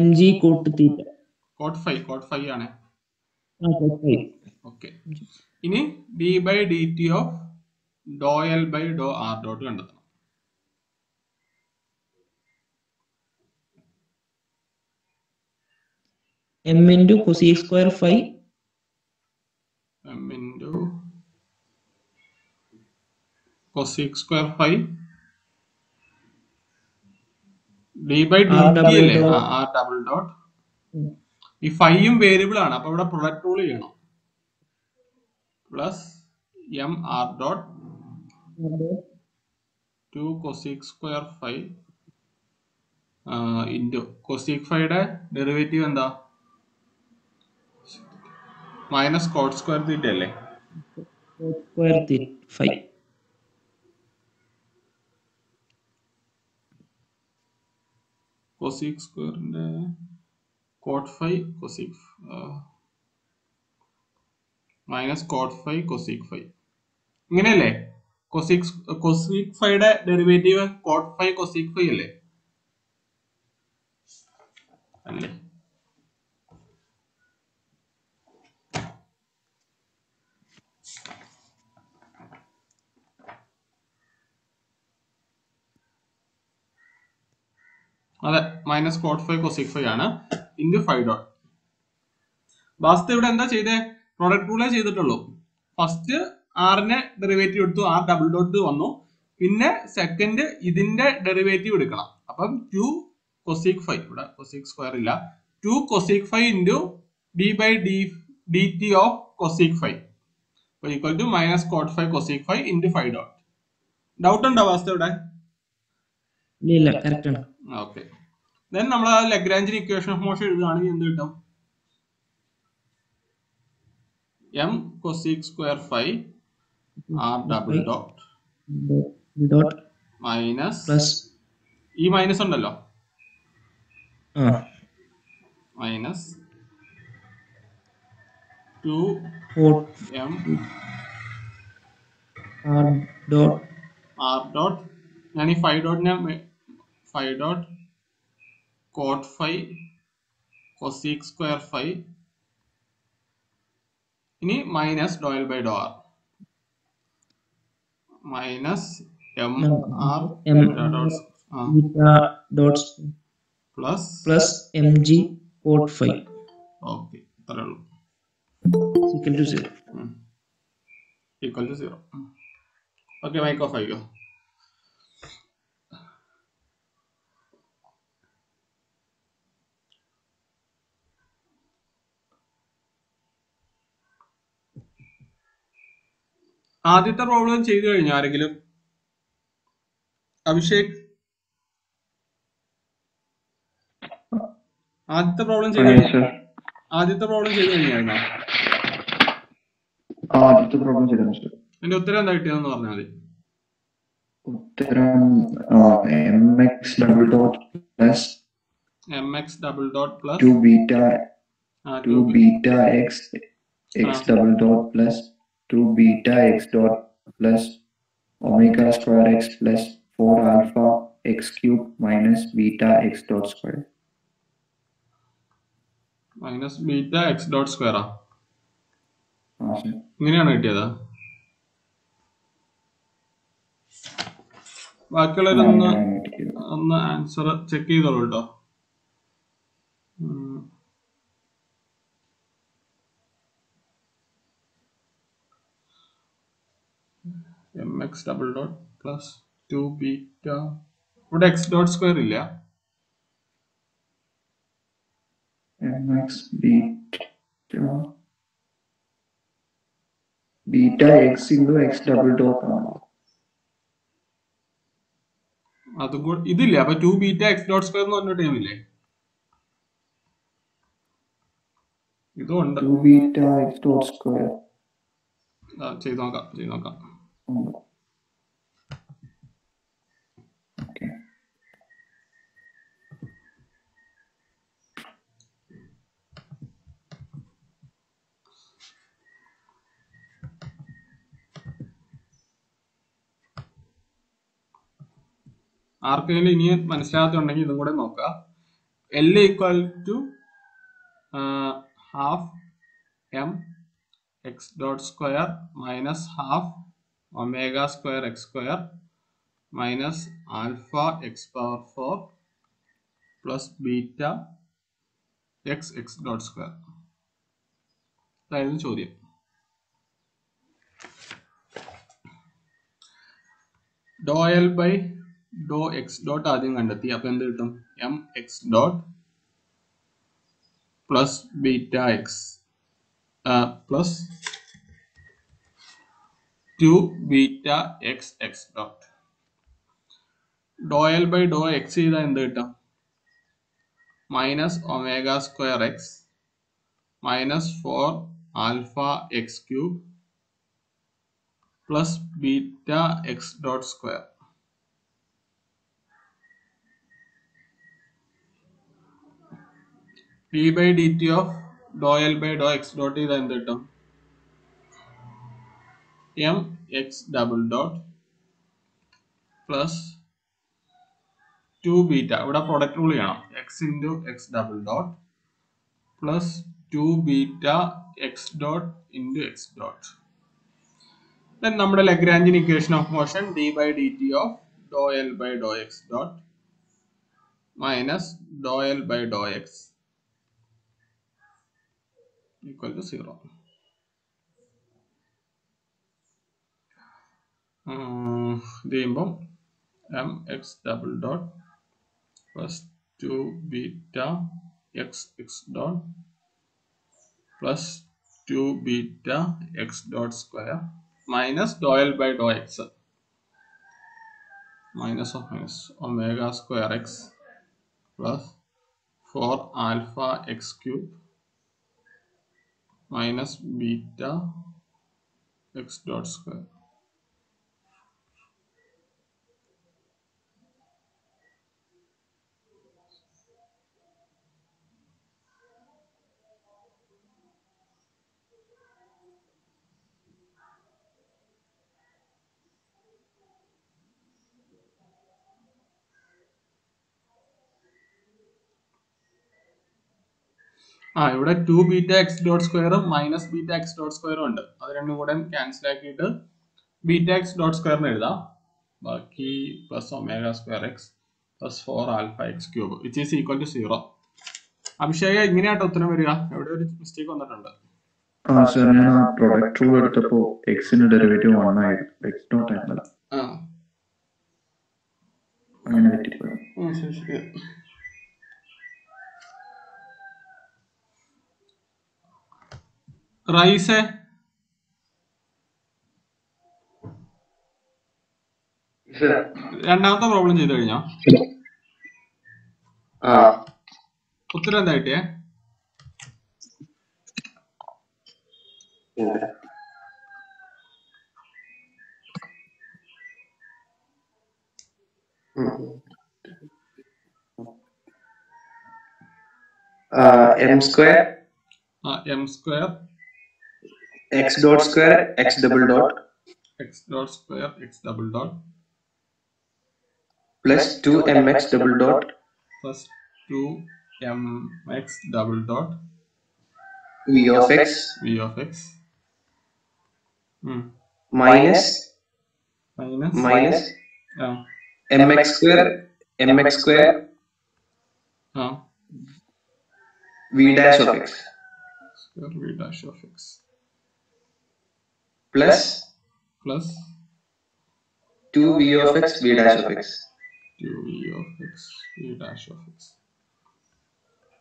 mg cot theta cot phi ആണ്. cot phi. ഓക്കെ, ഇനി d by dt of ഡോ L by ഡോ r dot കണ്ടെത്തണം. m into cosec square phi m into cosec square phi d by r dt double അല്ലേ? dot r double dot. ഈ ഫൈയും variable ആണ്, അപ്പൊ ഇവിടെ പ്രൊഡക്റ്റ് റൂൾ ചെയ്യണം. Plus m r dot 2 cosec square phi into cosec ഫൈയുടെ derivative എന്താ? Minus cot square theta അല്ലേ? square phi cosec സ്ക്വയറിന്റെ cot phi cosec minus cot phi cosec phi, ഇങ്ങനെയല്ലേ? കൊസീക് ഫൈയുടെ derivative cot phi cosec phi അല്ലേ? അല്ലേ? അതെ, minus cot phi cosec phi ആണ് ഇൻറ്റു ഫൈവ് ഡോട്ട്. വാസ്തു ഇവിടെ എന്താ ചെയ്തേ? പ്രൊഡക്റ്റ് റൂളേ ചെയ്തിട്ടുള്ളൂ. ഫസ്റ്റ് ആറിന്റെ ഡെറിവേറ്റീവ് എടുത്തു, ആർ ഡബിൾ ഡോട്ട് വന്നു. പിന്നെ സെക്കൻഡ് ഇതിന്റെ ഡെറിവേറ്റീവ് എടുക്കണം. അപ്പം 2 cosec ഫൈ, ഇവിടെ കൊസീക് സ്ക്വയർ ഇല്ല, 2 cosec ഫൈ into d by d t of cosec phi equal to minus cot phi cosec phi into phi dot. Doubt ഉണ്ടോ വാസ്തു ഇവിടെ? ഇല്ല, കറക്റ്റ് ആണ്. ഓക്കെ. ദെൻ നമ്മൾ ലഗ്രാഞ്ചിൻ ഇക്വേഷൻ ഓഫ് മോഷൻ എഴുതുകയാണെങ്കിൽ എന്ത് കിട്ടും? m cosec square phi r double dot minus plus ഈ മൈനസ് ഉണ്ടല്ലോ, മൈനസ് 2m r dot, ഞാൻ ഈ phi dot cot phi cosec square phi, ഇനി മൈനസ് ഡോ എൽ ബൈ ഡോ r minus m r dot plus m g cot phi. Okay, ഇത്രേ ഉള്ളൂ. Equal to zero. Okay, mike off ആയിക്കോ. ആദ്യത്തെ problem ചെയ്തു കഴിഞ്ഞു ആരെങ്കിലും? അഭിഷേക്, ആദ്യത്തെ പ്രോബ്ലം ചെയ്തു കഴിഞ്ഞായിരുന്നോ? എന്റെ ഉത്തരം എന്താ കിട്ടിയതെന്ന് പറഞ്ഞാൽ മതി. ഉത്തരം mx double dot plus 2 beta x double dot plus 2 beta x dot plus omega square x plus 4 alpha x cube minus beta x dot square. Minus beta x dot സ്ക്വയറാ? ഇങ്ങനെയാണ് കിട്ടിയത്. ബാക്കിയുള്ളവരൊന്ന് ആൻസർ ചെക്ക് ചെയ്തോളൂ കേട്ടോ. mx double dot plus 2 beta, ഇവിടെ x dot square ഇല്ല. mx beta x into x double dot ആണ്. അതും കൂടെ ഇതില്ല. അപ്പൊ 2 ബീറ്റ എക്സ് ഡോട്ട് സ്ക്വയർ എന്ന് പറഞ്ഞ ടൈം ഇല്ലേ? ഇതുണ്ട്. 2 beta x dot square. ചെയ്ത് നോക്കാം. Okay. ആർക്കെങ്കിലും ഇനി മനസ്സിലാകത്തുണ്ടെങ്കിൽ ഇതും കൂടെ നോക്കുക. L equal to half m x dot square minus half omega square x square minus alpha x power 4 plus beta x dot square. അതായിരുന്നു ചോദ്യം. ഡോ എൽ ബൈ ഡോ എക്സ് ഡോട്ട് ആദ്യം കണ്ടെത്തി. അപ്പൊ എന്ത് കിട്ടും? M x dot plus beta x plus 2 beta x dot. ഡോ എൽ ബൈ ഡോ എക്സ് ചെയ്താൽ എന്ത് കിട്ടും? Minus omega square x minus 4 alpha x cube plus beta x dot square. D by d t of ഡോ L by ഡോ x dot ചെയ്താൽ എന്ത് കിട്ടും? M x double dot plus 2 beta, ഇവിടെ പ്രൊഡക്റ്റ് റൂൾ ചെയ്യണം, x into x double dot plus 2 beta x dot into x dot. Then നമ്മുടെ Lagrangian equation of motion d by d t of ഡോ L by ഡോ x dot minus ഡോ L by ഡോ x equal to 0. ഇത് ചെയ്യുമ്പോൾ m x double dot plus 2 beta x dot plus 2 beta x dot square minus ഡോ L by ഡോ x minus of minus omega square x plus 4 alpha x cube minus beta x dot square. ഇവിടെ 2 beta x dot സ്ക്വയറും minus beta x dot സ്ക്വയറും ഉണ്ട്. അത് രണ്ടും കൂടെ cancel ആക്കിയിട്ട് ബീറ്റ എക്സ് ഡോട്ട് സ്ക്വയറിന് എഴുതാം. ബാക്കി plus omega square x plus 4 alpha x cube which is equal to 0. Abhishek ഇങ്ങനെയാട്ടോ ഉത്തരം വരിക? എവിടെ ഒരു മിസ്റ്റേക്ക് വന്നിട്ടുണ്ട്? സർ ഞാൻ ആ പ്രൊഡക്റ്റ് റൂൾ എടുത്തപ്പോ എക്സിന്റെ ഡെറിവേറ്റീവ് 1 ആയിരുന്നു, എക്സ് ഡോട്ട് ആയിരുന്നല്ല, അങ്ങനെ തെറ്റിപ്പോയി. ശരി. റൈസേ രണ്ടാമത്തെ പ്രോബ്ലം ചെയ്ത് കഴിഞ്ഞോ? ഉത്തരം എന്താ കിട്ടിയേ? M square m square x dot square x double dot x dot square x double dot plus 2 m x double dot plus 2 m x double dot v of x minus m x square v dash of x plus 2 v of x v dash of x.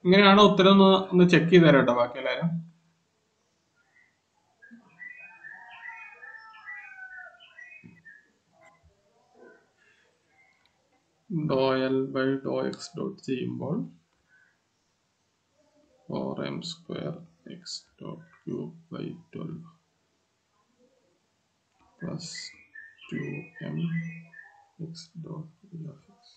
ഇങ്ങനെയാണ് ഉത്തരം. ഒന്ന് check ചെയ്ത് തരാം കേട്ടോ ബാക്കി എല്ലാവരും. ഡോ L by ഡോ എക്സ് ഡോട്ട് ചെയ്യുമ്പോൾ 4m square x dot cube by 12 plus 2m x dot v of x.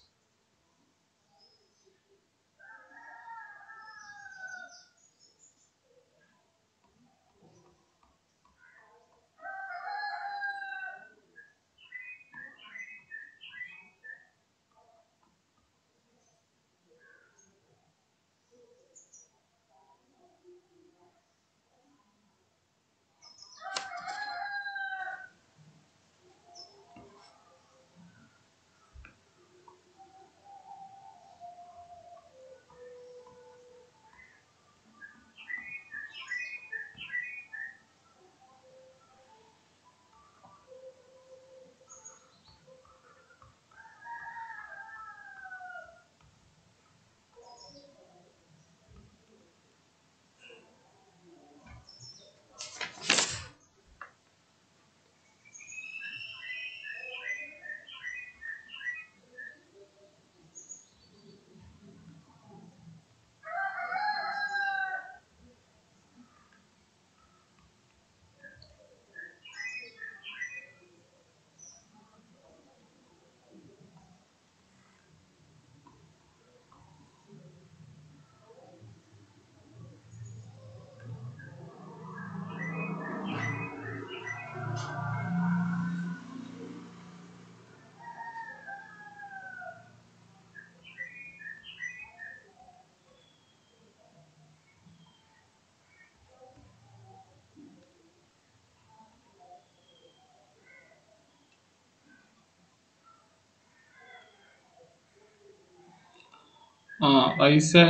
റൈസ്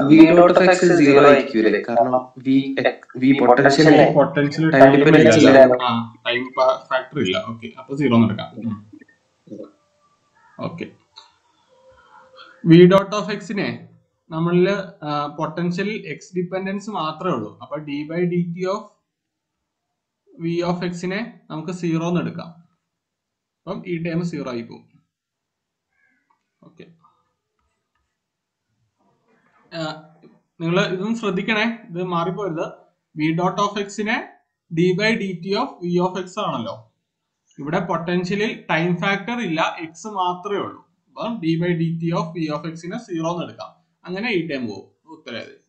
V dot of x 0 ആയിരിക്കൂലേ, കാരണം v potential potential time dependence ഇല്ലല്ലോ. ടൈം ഫാക്ടർ ഇല്ല. ഓക്കെ, അപ്പൊ 0 എടുക്കാം. ഓക്കെ, വി ഡോട്ട് ഓഫ് എക്സിനെ നമ്മളില് പൊട്ടൻഷ്യൽ എക്സ് ഡിപെൻഡൻസ് മാത്രമേ ഉള്ളൂ. അപ്പൊ d by d t of v of എക്സിനെ നമുക്ക് 0 എടുക്കാം. അപ്പം ഈ ടൈം 0 ആയി പോകും. ഓക്കെ, നിങ്ങൾ ഇതൊന്നും ശ്രദ്ധിക്കണേ, ഇത് മാറിപ്പോരുത്. വി ഡോട്ട് ഓഫ് എക്സിനെ d by d t of v of x ആണല്ലോ. ഇവിടെ പൊട്ടൻഷ്യലിൽ ടൈം ഫാക്ടർ ഇല്ല, എക്സ് മാത്രമേ ഉള്ളൂ. അപ്പം d by d t of v of എക്സിനെ 0 എടുക്കാം. അങ്ങനെ ഈ ടൈം പോകും. ഉത്തരം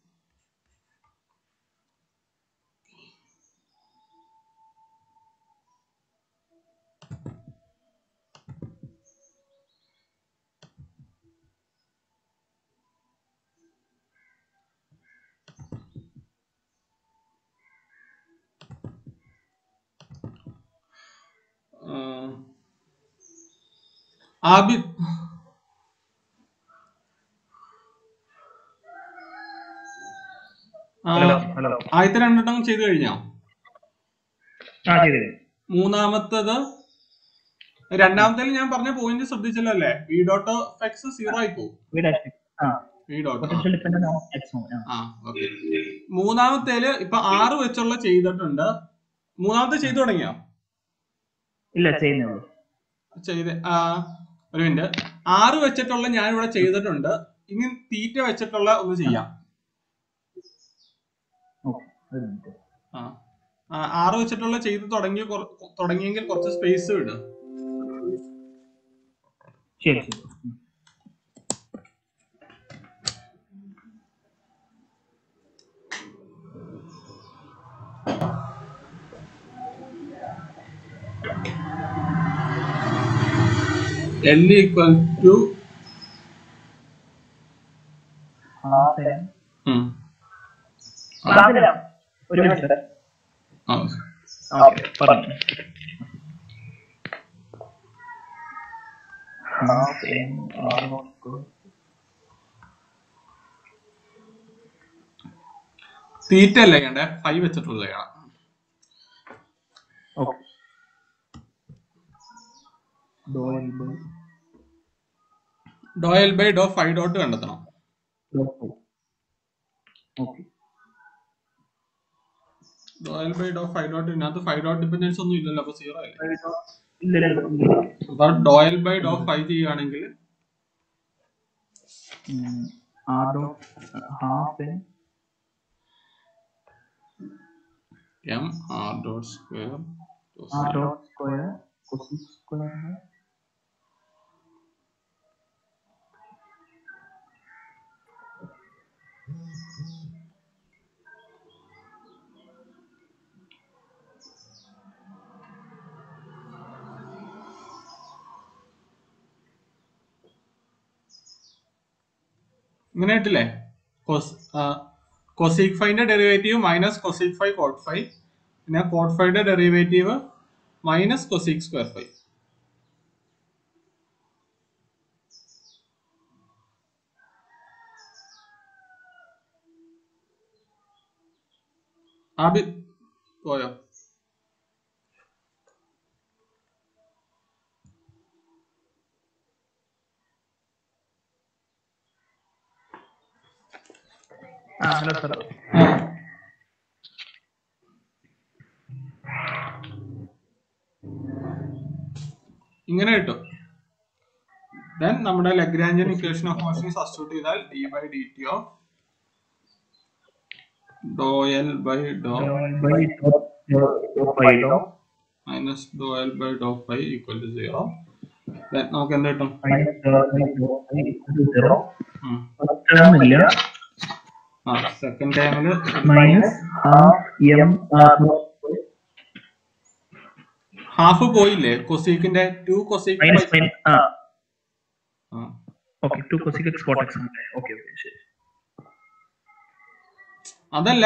ആബിദ്, ആദ്യത്തെ രണ്ടെണ്ണം ചെയ്ത് കഴിഞ്ഞോ? മൂന്നാമത്തത് രണ്ടാമത്തെ ഞാൻ പറഞ്ഞ പോയിന്റ് ശ്രദ്ധിച്ചല്ലോ അല്ലേ? വി ഡോട്ട് ഓഫ് എക്സ് 0 ആയി പോകും. ഓക്കെ, മൂന്നാമത്തേല് ഇപ്പൊ 6 വെച്ചുള്ള ചെയ്തിട്ടുണ്ട്. മൂന്നാമത്തെ ചെയ്തു തുടങ്ങിയോ? ഇല്ല, ചെയ്യുന്നുള്ളൂ. ഒരു മിനിറ്റ്. 6 വെച്ചിട്ടുള്ള ഞാൻ ഇവിടെ ചെയ്തിട്ടുണ്ട്. ഇനി തീറ്റ വെച്ചിട്ടുള്ള ഒന്ന് ചെയ്യാം. 6 വെച്ചിട്ടുള്ള ചെയ്ത് തുടങ്ങിയെങ്കിൽ കുറച്ച് സ്പേസ് വിടും. ശരി. L equal to ഒരു മിനിറ്റ്. ഓക്കെ, പറഞ്ഞു. തീറ്റ അല്ലേ ചെയ്യണ്ടേ? 5 വെച്ചിട്ടുള്ള ചെയ്യണം. ഡോ എൽ ബൈ ഡോ 5 ഡോട്ട് കണ്ടെത്തണം. ഡോ എൽ ബൈ ഡോ 5 ഡോട്ട്, ഇതിനകത്ത് 5 ഡോട്ട് ഡിപെൻഡൻസ് ഒന്നും ഇല്ലല്ലോ, അപ്പൊ 0 അല്ലേ? അപ്പൊ ഡോ എൽ ബൈ ഡോ 5 ചെയ്യുകയാണെങ്കിൽ m r dot square cosec square ഇങ്ങനെ ഇട്ടില്ലേ? കൊസീക് 5ന്റെ ഡെറിവേറ്റീവ് മൈനസ് കൊസീക് 5 കോട്ട് 5, പിന്നെ കോട്ട് 5ന്റെ derivative minus cosec square 5. Abid പോയോ? Hello sir. ഇങ്ങനെ കിട്ടും. ദെൻ നമ്മുടെ Lagrangian equation of motion substitute ചെയ്താൽ d by dt ഓഫ് ഡോ എൽ ബൈ ഡോ മൈനസ് ഡോ എൽ ബൈ ഡോ 5 ഈക്വൽ ടു 0. ദെൻ നമുക്ക് എന്ത് കിട്ടും? സെക്കൻഡ് ടൈമില് ഹാഫ് പോയില്ലേ? കൊസീക്കിന്റെ 2 കൊസീക് അതല്ല,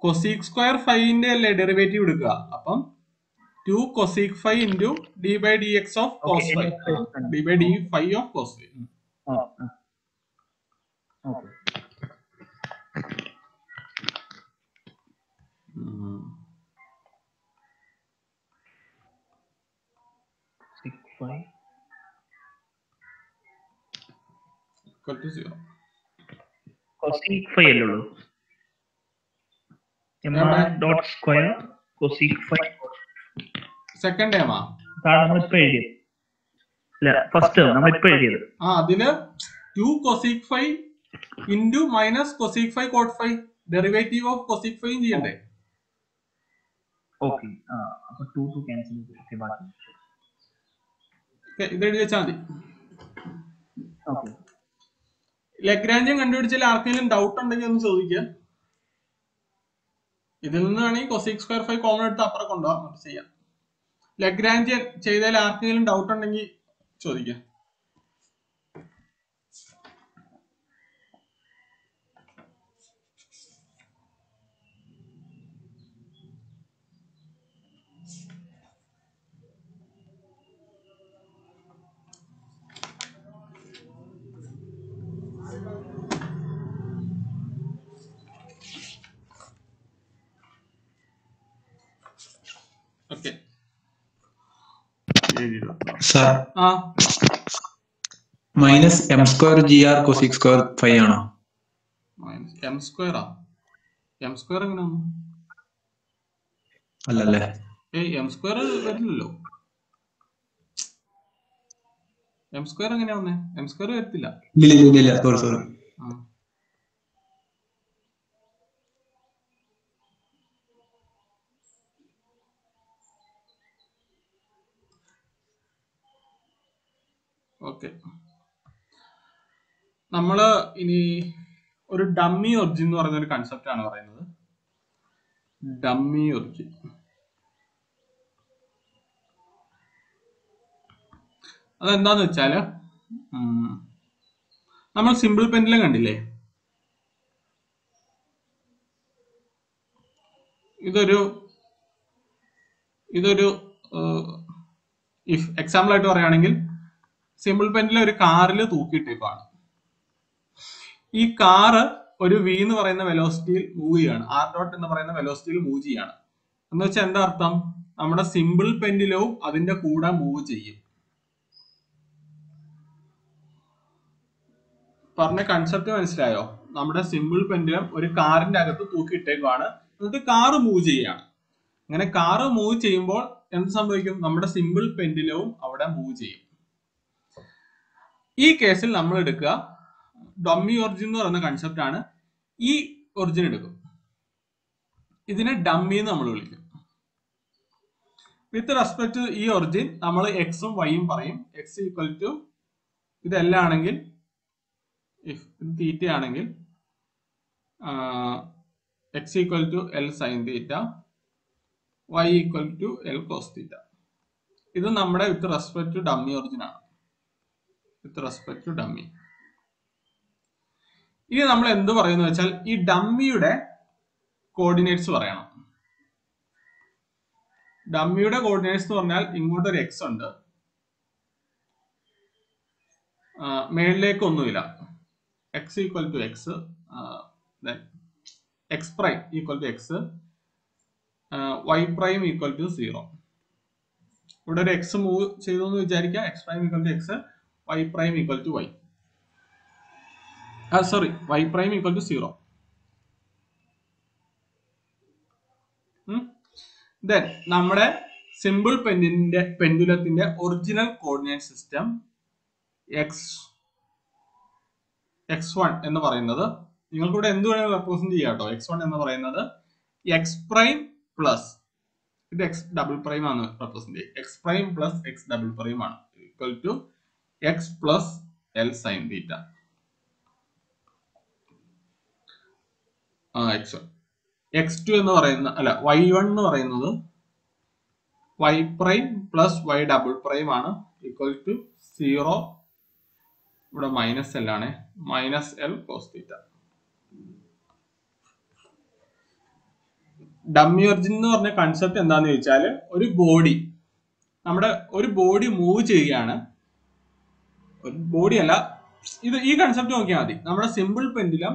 കൊസീക് സ്ക്വയർ 5ന്റെ അല്ലേ ഡെറിവേറ്റീവ് എടുക്കുക. അപ്പം 2 cosec 5 into d by d x of cos 5, d by d 5 of cos 5. Okay. Cosec phi അല്ലേ ഉള്ളൂ? Dot square cosec phi. Second ടേമാ നമ്മളിപ്പോ എഴുതിയത് അല്ല, ഫസ്റ്റ് നമ്മളിപ്പോ എഴുതിയത്. അതില് 2 cosec phi into minus cosec phi cot phi derivative of cosec phi ചെയ്യണ്ടേ? ഓക്കെ. അപ്പൊ 2 ക്യാൻസൽ ചെയ്തു. ബാക്കി ഇത് എഴുതി വെച്ചാൽ മതി. ഓക്കെ. ലഗ്രാഞ്ചിയൻ കണ്ടുപിടിച്ചാൽ ആർക്കെങ്കിലും ഡൗട്ട് ഉണ്ടെങ്കിൽ ഒന്ന് ചോദിക്കുക. ഇതിൽ നിന്ന് വേണമെങ്കിൽ cosec square phi കോമൺ എടുത്ത് അപ്പുറം കൊണ്ടുപോകാം, നമുക്ക് ചെയ്യാം. ലഗ്രാഞ്ചിയൻ ചെയ്താൽ ആർക്കെങ്കിലും ഡൗട്ട് ഉണ്ടെങ്കിൽ ചോദിക്കാം. ഓക്കെ. സർ, ആ minus m square g r cosec square phi ആണോ? എം സ്ക്വയറാ? എം സ്ക്വയർ എങ്ങനെയാണ്? അല്ലല്ലേ? എം സ്ക്വയർ വരില്ലല്ലോ. എം സ്ക്വയർ എങ്ങനെയാ വന്നേ? എം സ്ക്വയർ വരത്തില്ല. ഇല്ല, സോറി. ഓക്കെ. നമ്മള് ഇനി ഒരു ഡമ്മി ഒറിജിൻ എന്ന് പറയുന്ന ഒരു കൺസെപ്റ്റ് ആണ് പറയുന്നത്. Dummy origin. അതെന്താന്ന് വെച്ചാല്, നമ്മൾ സിമ്പിൾ പെൻഡിലും കണ്ടില്ലേ, ഇതൊരു ഇഫ് എക്സാമ്പിൾ ആയിട്ട് പറയുകയാണെങ്കിൽ സിമ്പിൾ പെൻഡിലെ ഒരു കാറിൽ തൂക്കിയിട്ടേക്കാണ്. ഈ കാറ് ഒരു വി എന്ന് പറയുന്ന വെലോസിറ്റിയിൽ മൂവ് ചെയ്യാണ്, ആർ ഡോട്ട് എന്ന് പറയുന്ന വെലോസിറ്റിയിൽ മൂവ് ചെയ്യാണ്. എന്ന് വെച്ചാൽ എന്താ അർത്ഥം? നമ്മുടെ സിമ്പിൾ പെൻഡിലവും അതിന്റെ കൂടെ മൂവ് ചെയ്യും. പറഞ്ഞ കൺസെപ്റ്റ് മനസ്സിലായോ? നമ്മുടെ സിമ്പിൾ പെൻഡുലം ഒരു കാറിന്റെ അകത്ത് തൂക്കിയിട്ടേക്കാണ്, എന്നിട്ട് കാറ് മൂവ് ചെയ്യാണ്. അങ്ങനെ കാറ് മൂവ് ചെയ്യുമ്പോൾ എന്ത് സംഭവിക്കും? നമ്മുടെ സിമ്പിൾ പെൻഡുലവും അവിടെ മൂവ് ചെയ്യും. ഈ കേസിൽ നമ്മൾ എടുക്കുക ഡമ്മി ഒറിജിൻ എന്ന് പറയുന്ന കൺസെപ്റ്റ് ആണ്. ഈ ഒറിജിൻ എടുക്കും, ഇതിനെ ഡമ്മി എന്ന് നമ്മൾ വിളിക്കും. വിത്ത് റെസ്പെക്ട് ടു ഈ ഒറിജിൻ നമ്മൾ എക്സും വൈയും പറയും. എക്സ് ഈക്വൽ ടു ഇതെല്ലാം ആണെങ്കിൽ, ഇഫ് തീറ്റ ആണെങ്കിൽ x equal to l sine theta, y equal to l cos theta. ഇത് നമ്മുടെ with respect to dummy origin ആണ്. With respect to dummy. ഇനി നമ്മൾ എന്ത് പറയുന്നു വെച്ചാൽ ഈ ഡമ്മിയുടെ കോർഡിനേറ്റ്സ് പറയണം. ഡമ്മിയുടെ കോർഡിനേറ്റ്സ് എന്ന് പറഞ്ഞാൽ ഇങ്ങോട്ടൊരു എക്സ് ഉണ്ട്, മേളിലേക്ക് ഒന്നുമില്ല. X equal to x, x prime equal to x, y prime equal to 0. ഇവിടെ ഒരു എക്സ് മൂവ് ചെയ്തു എന്ന് വിചാരിക്കുക. എക്സ് പ്രൈം ഈക്വൽ ടു എക്സ്, y prime equal to y. Y prime equal to 0. Then നമ്മുടെ സിമ്പിൾ പെൻഡുലത്തിന്റെ ഒറിജിനൽ കോർഡിനേറ്റ് സിസ്റ്റം x1 എന്ന് പറയുന്നത്, നിങ്ങൾക്കിവിടെ എന്ത് വേണമെങ്കിലും റെപ്രസെന്റ് ചെയ്യാം കേട്ടോ. x1 എന്ന് പറയുന്നത് എക്സ് പ്രൈം പ്ലസ്, ഇത് എക്സ് ഡബിൾ പ്രൈം ആണ് റെപ്രസെന്റ് ചെയ്യുക. X prime plus x double prime ആണ് equal to x plus L sine theta. x2 എന്ന് പറയുന്ന അല്ല y1 എന്ന് പറയുന്നത് y prime plus y double prime ആണ് ഈക്വൽ ടു 0. ഇവിടെ മൈനസ് എൽ ആണ്, minus L cos theta. Dummy origin എന്ന് പറഞ്ഞ കൺസെപ്റ്റ് എന്താന്ന് ചോദിച്ചാല്, ഒരു ബോഡി മൂവ് ചെയ്യുകയാണ്. ഒരു ബോഡി അല്ല, ഈ കൺസെപ്റ്റ് നോക്കിയാൽ മതി. നമ്മുടെ സിമ്പിൾ പെൻഡുലം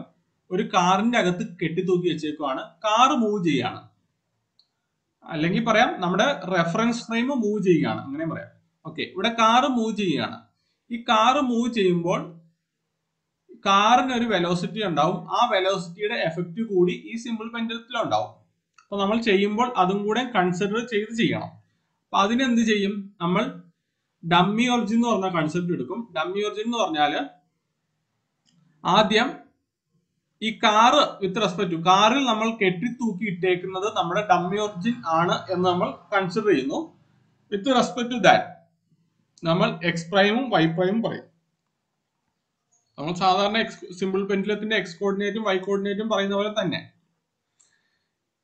ഒരു കാറിന്റെ അകത്ത് കെട്ടിത്തൂക്കി വെച്ചേക്കുവാണ്. കാറ് മൂവ് ചെയ്യാണ്, അല്ലെങ്കിൽ പറയാം നമ്മുടെ റെഫറൻസ് ഫ്രെയിം മൂവ് ചെയ്യുകയാണ്, അങ്ങനെ പറയാം. ഓക്കെ, ഇവിടെ കാറ് മൂവ് ചെയ്യുകയാണ്. ഈ കാറ് മൂവ് ചെയ്യുമ്പോൾ കാറിന് ഒരു വെലോസിറ്റി ഉണ്ടാവും. ആ വെലോസിറ്റിയുടെ എഫക്റ്റ് കൂടി ഈ സിമ്പിൾ പെൻഡുലത്തിൽ ഉണ്ടാവും. അപ്പൊ നമ്മൾ ചെയ്യുമ്പോൾ അതും കൂടെ കൺസിഡർ ചെയ്ത് ചെയ്യണം. അപ്പൊ അതിനെന്ത് ചെയ്യും, നമ്മൾ ഡമ്മി ഒറിജിൻ എന്ന് പറഞ്ഞ കൺസെപ്റ്റ് എടുക്കും. ഡമ്മി ഒറിജിൻ എന്ന് പറഞ്ഞാല് ആദ്യം ഈ കാറ് വിത്ത് റെസ്പെക്ട് ടു കാറിൽ നമ്മൾ കെട്ടിത്തൂക്കി ഇട്ടേക്കുന്നത് നമ്മുടെ ഡമ്മി ഒറിജിൻ ആണ് എന്ന് നമ്മൾ കൺസിഡർ ചെയ്യുന്നു. വിത്ത് റെസ്പെക്ട് ടു ദാറ്റ് നമ്മൾ എക്സ് പ്രൈമും വൈ പ്രൈമും പറയും. നമ്മൾ സാധാരണ സിമ്പിൾ പെൻഡുലത്തിന്റെ എക്സ് കോർഡിനേറ്റും വൈ കോർഡിനേറ്റും പറയുന്ന പോലെ തന്നെ.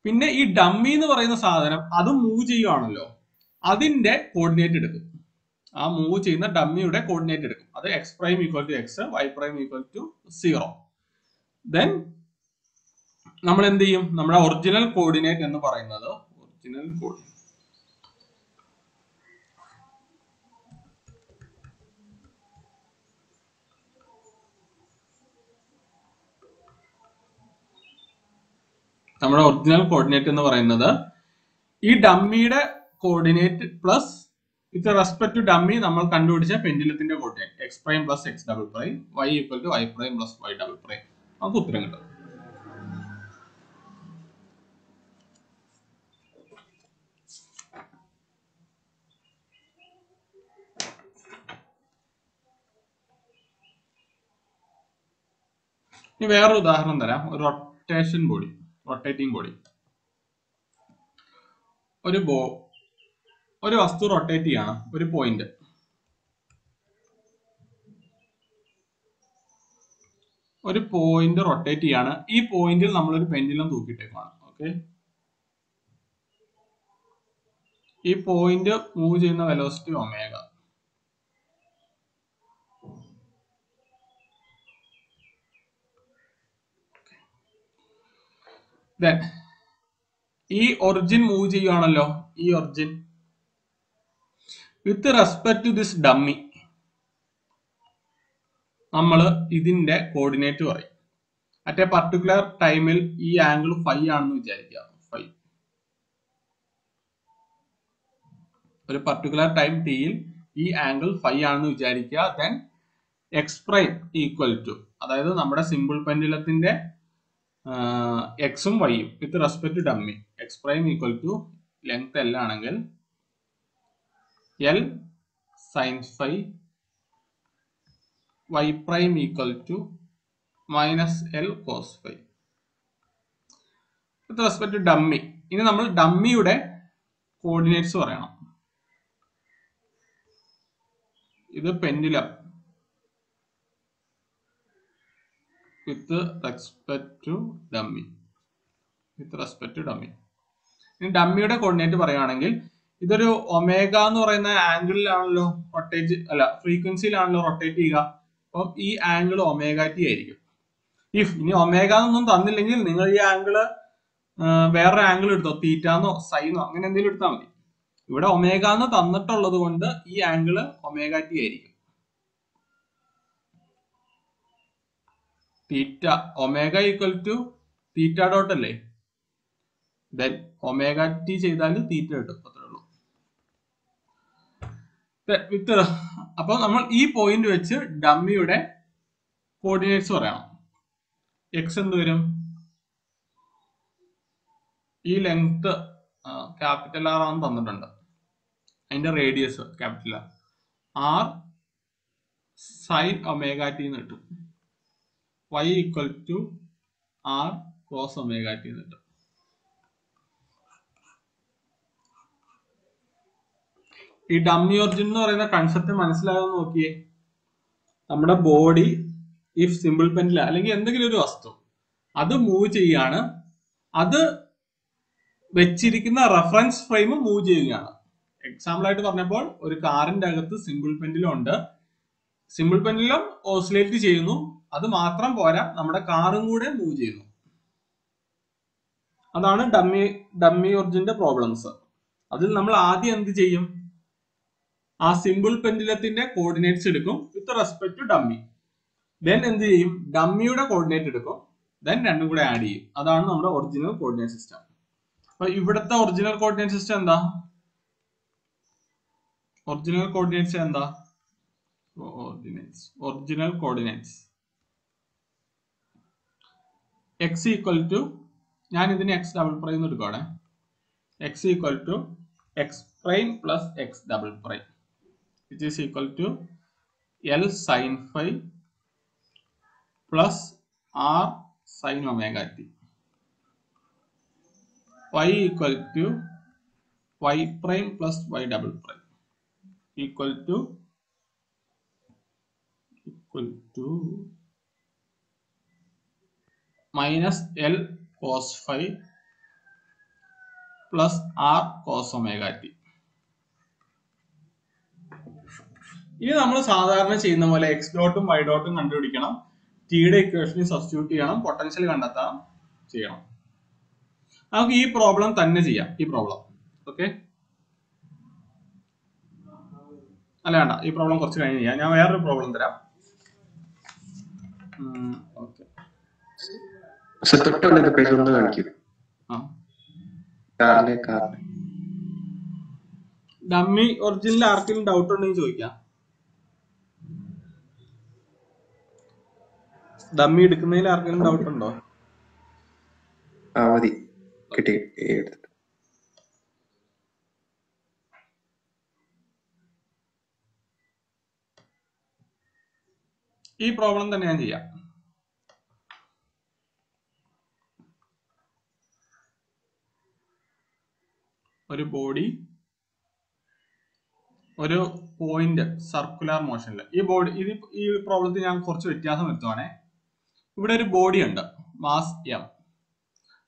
പിന്നെ ഈ ഡമ്മി എന്ന് പറയുന്ന സാധനം അത് മൂവ് ചെയ്യുകയാണല്ലോ, അതിന്റെ കോർഡിനേറ്റ് എടുക്കും. ആ മൂവ് ചെയ്യുന്ന ഡമ്മിയുടെ കോർഡിനേറ്റ് എടുക്കും. അത് x prime equal to x, y prime equal to 0. Then നമ്മൾ എന്ത് ചെയ്യും, നമ്മുടെ ഒറിജിനൽ കോർഡിനേറ്റ് എന്ന് പറയുന്നത് ഈ ഡമ്മിയുടെ coordinate plus with respect to dummy നമ്മൾ കണ്ടുപിടിച്ച പെൻഡുലത്തിന്റെ coordinate x prime plus x double prime, y equal to y prime plus y double prime. നമുക്ക് ഉത്തരം കിട്ടും. ഇനി വേറൊരു ഉദാഹരണം തരാം. ഒരു റൊട്ടേറ്റിംഗ് ബോഡി. ഒരു വസ്തു റൊട്ടേറ്റ് ചെയ്യാണ്, ഒരു പോയിന്റ്. റൊട്ടേറ്റ് ചെയ്യാണ്. ഈ പോയിന്റിൽ നമ്മളൊരു പെൻഡുലം തൂക്കിയിട്ടേക്കാണ്. ഓക്കെ, ഈ പോയിന്റ് മൂവ് ചെയ്യുന്ന വെലോസിറ്റി ഒമേഗ. Then ഈ ഒറിജിൻ മൂവ് ചെയ്യുകയാണല്ലോ, ഈ origin with respect to this dummy നമ്മൾ ഇതിന്റെ കോർഡിനേറ്റ് പറയും. അറ്റ് എ പർട്ടിക്കുലർ ടൈമിൽ ഈ ആംഗിൾ ഫൈ ആണെന്ന് വിചാരിക്കുക. ഒരു പർട്ടിക്കുലർ ടൈം ടിയിൽ ഈ ആംഗിൾ ഫൈ ആണെന്ന് വിചാരിക്കുക. Then x prime equal to, അതായത് നമ്മുടെ സിമ്പിൾ പെൻഡുലത്തിന്റെ എക്സും വൈയും with respect to dummy. X prime equal to length l ആണെങ്കിൽ l sine phi, y prime equal to minus L cos phi with respect to dummy. ഇനി നമ്മൾ ഡമ്മിയുടെ coordinates പറയണം. ഇത് pendulum with respect to dummy. ഇനി ഡമ്മിയുടെ coordinate പറയുകയാണെങ്കിൽ ഇതൊരു omega എന്ന് പറയുന്ന ആംഗിളിലാണല്ലോ ഫ്രീക്വൻസിയിലാണല്ലോ റൊട്ടേറ്റ് ചെയ്യുക. അപ്പം ഈ ആംഗിൾ ഒമേഗ ടി ആയിരിക്കും. ഇനി ഒമേഗ എന്നൊന്നും തന്നില്ലെങ്കിൽ നിങ്ങൾ ഈ ആംഗിള് വേറൊരു ആംഗിൾ എടുത്തോ, തീറ്റാന്നോ സൈനോ അങ്ങനെ എന്തെങ്കിലും എടുത്താൽ മതി. ഇവിടെ ഒമേഗ എന്ന് തന്നിട്ടുള്ളത് കൊണ്ട് ഈ ആംഗിള് ഒമേഗ ടി ആയിരിക്കും. Theta omega equal to theta dot അല്ലേ, ദെൻ ഒമേഗ ടി ചെയ്താൽ തീറ്റ കിട്ടും. അത്രേ ഉള്ളൂ. അപ്പൊ നമ്മൾ ഈ പോയിന്റ് വെച്ച് ഡമ്മിയുടെ കോർഡിനേറ്റ്സ് പറയണം. എക്സ് എന്ത് വരും, ഈ ലെങ്ത് ക്യാപിറ്റൽ ആർ ആണെന്ന് തന്നിട്ടുണ്ട്, അതിന്റെ radius capital R sine omega t എന്ന് കിട്ടും. y equal to r cos omega t എന്ന് കിട്ടും. ഈ ഡമ്മി ഒറിജിൻ എന്ന് പറയുന്ന കൺസെപ്റ്റ് മനസ്സിലാകാൻ നോക്കിയേ. നമ്മുടെ ബോഡി ഇഫ് സിമ്പിൾ പെൻഡിൽ അല്ലെങ്കിൽ എന്തെങ്കിലും ഒരു വസ്തു അത് മൂവ് ചെയ്യാണ്, അത് വെച്ചിരിക്കുന്ന റെഫറൻസ് ഫ്രെയിം മൂവ് ചെയ്യുകയാണ്. എക്സാമ്പിൾ ആയിട്ട് പറഞ്ഞപ്പോൾ ഒരു കാറിന്റെ അകത്ത് സിമ്പിൾ പെൻഡിലും ഉണ്ട്. സിമ്പിൾ പെൻഡിലും ഓസിലേറ്റ് ചെയ്യുന്നു. അത് മാത്രം പോരാ, നമ്മുടെ കാറും കൂടെ മൂവ് ചെയ്യുന്നു. അതാണ് ഡമ്മി ഒറിജിന്റെ പ്രോബ്ലംസ്. അതിൽ നമ്മൾ ആദ്യം എന്ത് ചെയ്യും, ആ സിമ്പിൾ പെൻഡുലത്തിന്റെ കോർഡിനേറ്റ്സ് എടുക്കും with respect to dummy. Then എന്ത് ചെയ്യും, ഡമ്മിയുടെ കോർഡിനേറ്റ് എടുക്കും, ദെൻ രണ്ടും കൂടെ ആഡ് ചെയ്യും. അതാണ് നമ്മുടെ ഒറിജിനൽ കോർഡിനേറ്റ് സിസ്റ്റം. അപ്പൊ ഇവിടുത്തെ ഒറിജിനൽ കോർഡിനേറ്റ് സിസ്റ്റം എന്താ? ഒറിജിനൽ കോർഡിനേറ്റ്സ് എന്താ? Original coordinates x equal to, ഞാൻ ഇതിന് x ഡബിൾ പ്രൈം എടുക്കുകയാണ്, x equal to x prime plus x double prime which is equal to L sin phi plus R sin omega t. Y equal to y prime plus y double prime equal to minus L cos phi plus R cos omega t. ഇനി നമ്മൾ സാധാരണ ചെയ്യുന്ന പോലെ X ഡോട്ടും y ഡോട്ടും കണ്ടുപിടിക്കണം, ടിയുടെ ഇക്വേഷനിൽ substitute ചെയ്യണം, potential കണ്ടെത്താൻ ചെയ്യണം. നമുക്ക് ഈ പ്രോബ്ലം തന്നെ ചെയ്യാം. ഈ പ്രോബ്ലം ഓക്കെ അല്ല വേണ്ട, ഈ പ്രോബ്ലം കുറച്ച് കഴിഞ്ഞ് ചെയ്യാം. ഞാൻ വേറൊരു പ്രോബ്ലം തരാം. ഓക്കെ ഡമ്മി ഒറിജിനൽ ആർക്കെങ്കിലും ഡൗട്ട് ഉണ്ടെങ്കിൽ ചോദിക്കാം. ഡമ്മി എടുക്കുന്നതിൽ ആർക്കെങ്കിലും ഡൗട്ട് ഉണ്ടോ? മതി, കിട്ടി. ഈ പ്രോബ്ലം തന്നെ ഞാൻ ചെയ്യാം. ഒരു ബോഡി ഒരു പോയിന്റ് സർക്കുലർ മോഷനിൽ, ഈ ബോഡി ഈ പ്രോബ്ലത്തിൽ ഞാൻ കുറച്ച് വ്യത്യാസം വരുത്തുവാണേ. ഇവിടെ ഒരു ബോഡി ഉണ്ട്, മാസ് m,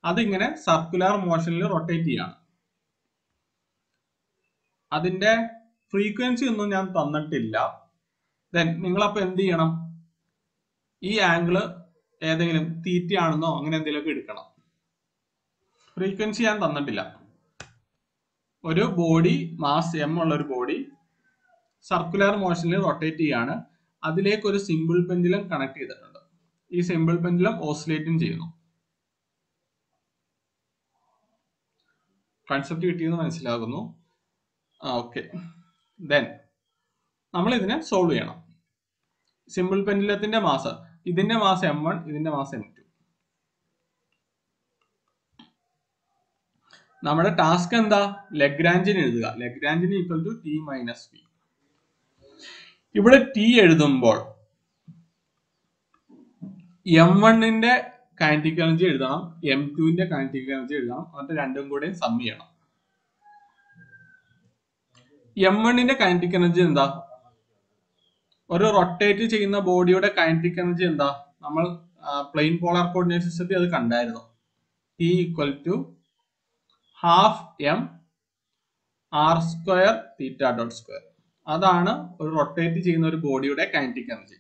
അതിങ്ങനെ സർക്കുലർ മോഷനിൽ റൊട്ടേറ്റ് ചെയ്യാണ്. അതിന്റെ ഫ്രീക്വൻസി ഒന്നും ഞാൻ തന്നിട്ടില്ല. ദെൻ നിങ്ങളപ്പോ എന്ത് ചെയ്യണം, ഈ ആംഗിള് ഏതെങ്കിലും തീറ്റ ആണെന്നോ അങ്ങനെ എന്തെങ്കിലുമൊക്കെ എടുക്കണം. ഫ്രീക്വൻസി ഞാൻ തന്നിട്ടില്ല. ഒരു ബോഡി മാസ് m ഉള്ള ഒരു ബോഡി സർക്കുലർ മോഷനിൽ റൊട്ടേറ്റ് ചെയ്യാണ്. അതിലേക്ക് ഒരു സിമ്പിൾ പെൻഡുലം കണക്ട് ചെയ്തിട്ടുണ്ട്. ഈ സിമ്പിൾ പെൻഡുലം ഓസിലേറ്റും ചെയ്യുന്നു. കൺസെപ്റ്റ് കിട്ടിയെന്ന് മനസ്സിലാകുന്നു. ഓക്കെ, ദെൻ നമ്മൾ ഇതിനെ സോൾവ് ചെയ്യണം. സിമ്പിൾ പെൻഡുലത്തിന്റെ മാസ്, ഇതിന്റെ മാസ് m1, ഇതിന്റെ മാസ് m2. നമ്മുടെ ടാസ്ക് എന്താ? ലഗ്രാഞ്ചിന് എഴുതുക. ലഗ്രാഞ്ചിന് equal to T minus V. ഇവിടെ ടി എഴുതുമ്പോൾ m1ന്റെ കൈനറ്റിക് എനർജി എഴുതണം, m2ന്റെ കൈനറ്റിക് എനർജി എഴുതണം. എന്നിട്ട് രണ്ടും കൂടെ സം ചെയ്യണം. m1ന്റെ കൈനറ്റിക് എനർജി എന്താ? ഒരു റൊട്ടേറ്റ് ചെയ്യുന്ന ബോഡിയുടെ കൈനറ്റിക് എനർജി എന്താ? നമ്മൾ പ്ലെയിൻ പോളാർ കോർഡിനേറ്റ് സിസ്റ്റത്തിൽ അത് കണ്ടായിരുന്നു. T equal to half m r square theta dot square. അതാണ് ഒരു റൊട്ടേറ്റ് ചെയ്യുന്ന ഒരു ബോഡിയുടെ കൈനറ്റിക് എനർജി.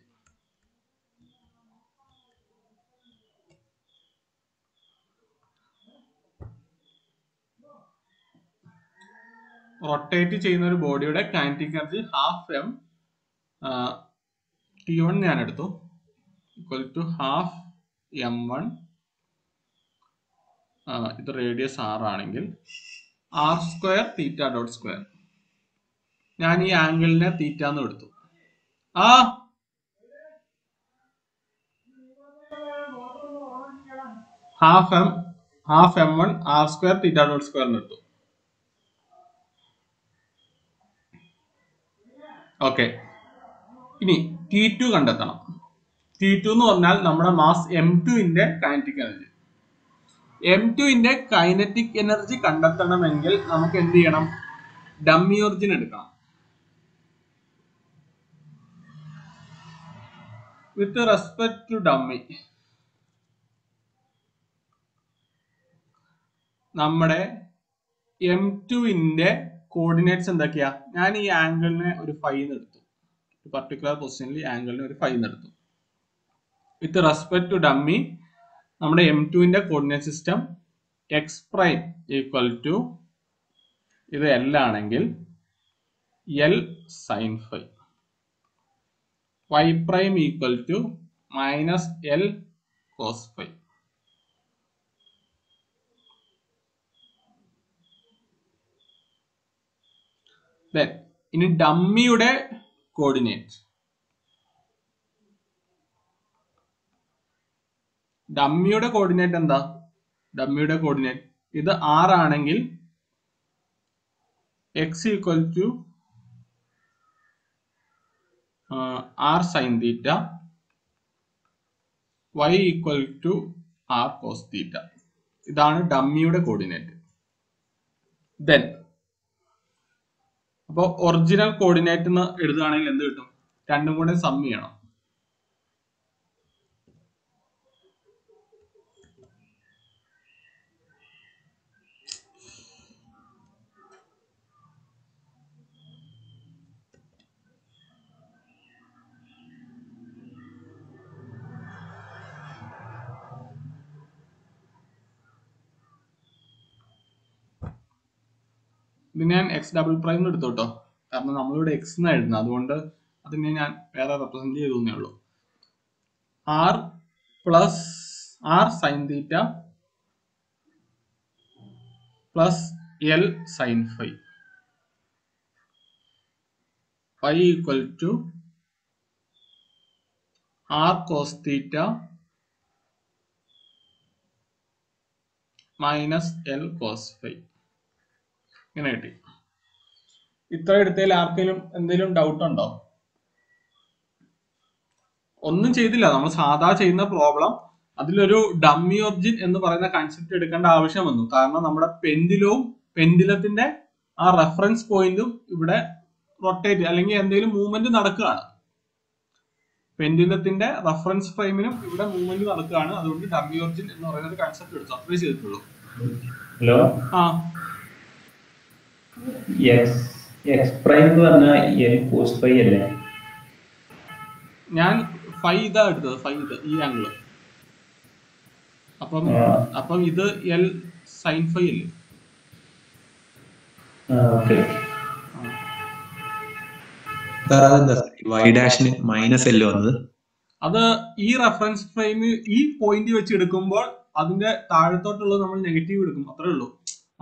റൊട്ടേറ്റ് ചെയ്യുന്ന ഒരു ബോഡിയുടെ kinetic energy half m, T1 ഞാൻ എടുത്തു, ഈക്വൽ ടു ഹാഫ് m1, ഇത് റേഡിയസ് r ആണെങ്കിൽ r square theta dot square. ഞാൻ ഈ ആംഗിളിനെ തീറ്റ എന്ന് എടുത്തു. Half m1 r square theta dot സ്ക്വയറിന് എടുത്തു. ഓക്കെ, ഇനി T2 കണ്ടെത്തണം. T2 എന്ന് പറഞ്ഞാൽ നമ്മുടെ മാസ് m2ന്റെ കൈനറ്റിക് എനർജി. m2ന്റെ കൈനറ്റിക് എനർജി കണ്ടെത്തണമെങ്കിൽ നമുക്ക് എന്ത് ചെയ്യണം? ഡമ്മി ഒറിജിൻ എടുക്കണം. വിത്ത് റെസ്പെക്ട് ടു ഡമ്മി, നമ്മുടെ m2ന്റെ കോർഡിനേറ്റ്സ് എന്തൊക്കെയാ? ഞാൻ ഈ ആംഗിളിനെ ഒരു ഫൈ എന്ന് എടുത്തു, പർട്ടിക്കുലർ പൊസിഷനിൽ ആംഗിളിനെ ഒരു ഫൈ എന്ന് എടുത്തു. വിത്ത് റെസ്പെക്ട് ടു ഡമ്മി നമ്മുടെ m2ന്റെ coordinate system x prime equal to, ഇത് L ആണെങ്കിൽ L sine phi, y prime equal to minus L cos phi. Then ഇനി ഡമ്മിയുടെ കോർഡിനേറ്റ്. ഡമ്മിയുടെ കോർഡിനേറ്റ് എന്താ? ഡമ്മിയുടെ കോർഡിനേറ്റ് ഇത് r ആണെങ്കിൽ x equal to r sin theta, y equal to r cos theta. ഇതാണ് ഡമ്മിയുടെ കോർഡിനേറ്റ്. ദെൻ അപ്പോൾ ഒറിജിനൽ കോർഡിനേറ്റ് എന്ന് എഴുതുകയാണെങ്കിൽ എന്ത് കിട്ടും? രണ്ടും കൂടെ സം ചെയ്യണം. ഇത് ഞാൻ എക്സ് ഡബിൾ പ്രൈം എടുത്തു കേട്ടോ, കാരണം നമ്മളിവിടെ എക്സ് എന്നാണ് എഴുതുന്നത്, അതുകൊണ്ട് അതിനെ ഞാൻ വേറെ റെപ്രസെന്റ് ചെയ്തേ ഉള്ളൂ. R plus r sine theta plus L sine phi, phi equal to r cos theta minus L cos phi. ഇങ്ങനെ കിട്ടി. ഇത്ര എടുത്തതിൽ ആർക്കെങ്കിലും എന്തെങ്കിലും ഡൗട്ട് ഉണ്ടോ? ഒന്നും ചെയ്തില്ല, നമ്മൾ സാധാ ചെയ്യുന്ന പ്രോബ്ലം. അതിലൊരു ഡമ്മി ഒറിജിൻ എന്ന് പറയുന്ന കൺസെപ്റ്റ് എടുക്കേണ്ട ആവശ്യം വന്നു, കാരണം നമ്മുടെ പെൻഡിലത്തിന്റെ ആ റെഫറൻസ് പോയിന്റും ഇവിടെ റൊട്ടേറ്റ് അല്ലെങ്കിൽ എന്തെങ്കിലും മൂവ്മെന്റ് നടക്കുകയാണ്. പെൻഡിലത്തിന്റെ റെഫറൻസ് ഫ്രെയിമിനും ഇവിടെ മൂവ്മെന്റ് നടക്കുകയാണ്. അതുകൊണ്ട് ഡമ്മി ഒറിജിൻ എന്ന് പറയുന്ന ഒരു കൺസെപ്റ്റ് എടുത്തു, അത്രേ ചെയ്തിട്ടുള്ളൂ. ഹലോ, ആ എക്സ് പ്രൈം എന്ന് പറഞ്ഞാൽ എൽ കോസ് ഫൈ അല്ലേ? ഞാൻ ഫൈ ഇതാ എടുത്തത്, ഫൈ ഇത് ഈ ആംഗിള്. അപ്പം ഇത് എൽ സൈൻ ഫൈ അല്ലേ? വൈ ഡാഷിന് മൈനസ് എൽ വന്നത് അത് ഈ റെഫറൻസ് ഫ്രെയിം ഈ പോയിന്റ് വെച്ച് എടുക്കുമ്പോൾ അതിന്റെ താഴത്തോട്ടുള്ളത് നമ്മൾ നെഗറ്റീവ് എടുക്കും, അത്രേ ഉള്ളൂ.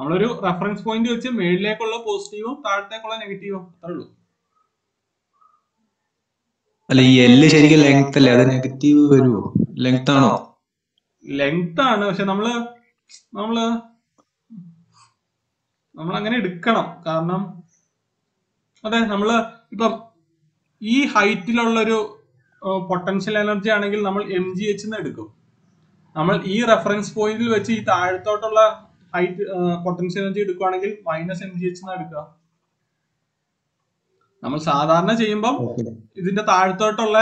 നമ്മളൊരു റെഫറൻസ് പോയിന്റ് വെച്ച് മേളിലേക്കുള്ള പോസിറ്റീവും താഴത്തേക്കുള്ള നെഗറ്റീവും, അത്രേ ഉള്ളൂ. അല്ല, ഈ എല്ല് ശരിക്കും ലെങ്ത് അല്ലേ? അത് നെഗറ്റീവ് വരുമോ? ലെങ്ത് ആണോ? ലെങ്ത് ആണ്, പക്ഷെ നമ്മള് അങ്ങനെ എടുക്കണം. കാരണം അതെ, നമ്മള് ഇപ്പം ഈ ഹൈറ്റിലുള്ളൊരു പൊട്ടൻഷ്യൽ എനർജി ആണെങ്കിൽ നമ്മൾ mgh എന്ന് എടുക്കും. നമ്മൾ ഈ റെഫറൻസ് പോയിന്റിൽ വെച്ച് ഈ താഴത്തോട്ടുള്ള ഹൈറ്റ് പൊട്ടൻഷ്യൽ എനർജി എടുക്കുകയാണെങ്കിൽ മൈനസ് mgh എന്ന് എടുക്കുക. നമ്മൾ സാധാരണ ചെയ്യുമ്പോൾ ഇതിന്റെ താഴത്തോട്ടുള്ള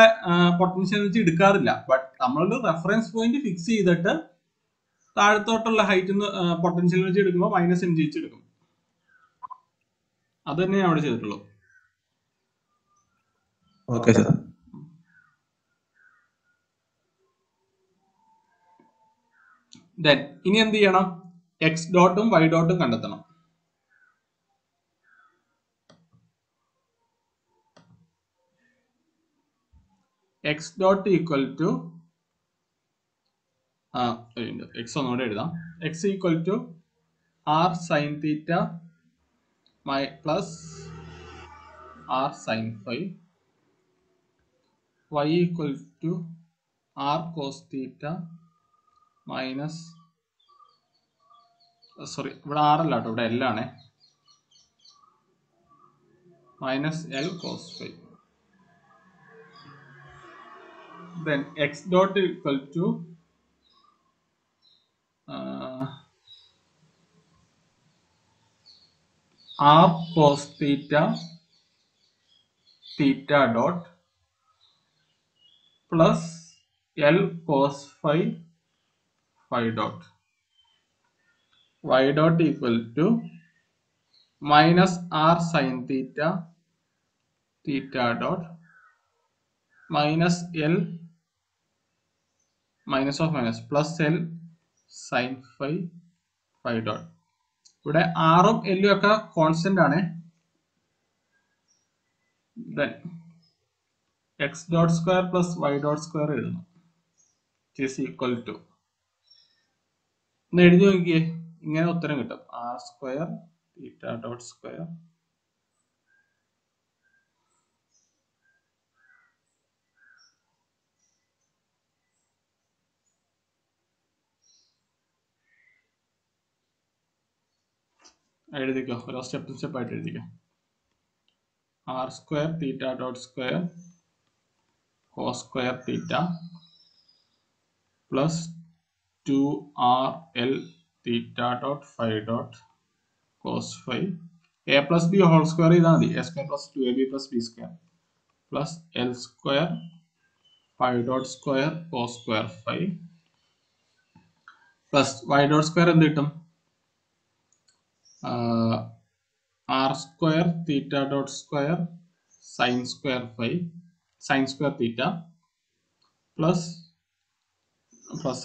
പൊട്ടൻഷ്യൽ എനർജി എടുക്കാറില്ല. ബട്ട് നമ്മളൊരു റെഫറൻസ് പോയിന്റ് ഫിക്സ് ചെയ്തിട്ട് താഴത്തോട്ടുള്ള ഹൈറ്റ് പൊട്ടൻഷ്യൽ എനർജി എടുക്കുമ്പോൾ മൈനസ് mgh എടുക്കും. അത് തന്നെ ഞാൻ അവിടെ ചെയ്തിട്ടുള്ളൂ. Okay sir. ദെൻ ഇനി എന്ത് ചെയ്യണം? എക്സ് ഡോട്ടും വൈ ഡോട്ടും കണ്ടെത്തണം. X dot equal to x ഒന്നുകൂടെ എഴുതാം. X equal to r sine theta plus r sine phi, y equal to r cos theta minus, sorry ഇവിടെ ആർ അല്ല കേട്ടോ, ഇവിടെ എൽ ആണേ, minus L cos phi. then x dot equal to r cos theta dot plus L cos phi dot. Y dot equal to minus r sin theta dot minus L minus of minus plus L sin phi dot. ഇവിടെ ആറും എല്ലും ഒക്കെ constant ആണ്. then x dot square plus y dot square എഴുതുന്നു. Is equal to എന്ന് എഴുതി നോക്കിയേ, ഇങ്ങനെ ഉത്തരം കിട്ടും. R square theta dot square എഴുതിക്കോ, ഓരോ സ്റ്റെപ്പ് ആയിട്ട് എഴുതിക്കോ. R square theta dot square cos square theta plus 2RL theta dot phi dot cos phi a plus b whole square ചെയ്താൽ മതി. A square plus 2ab plus b square plus l square phi dot square cos square phi plus y dot square എന്ത് കിട്ടും? R square theta dot square sine square phi sine square theta plus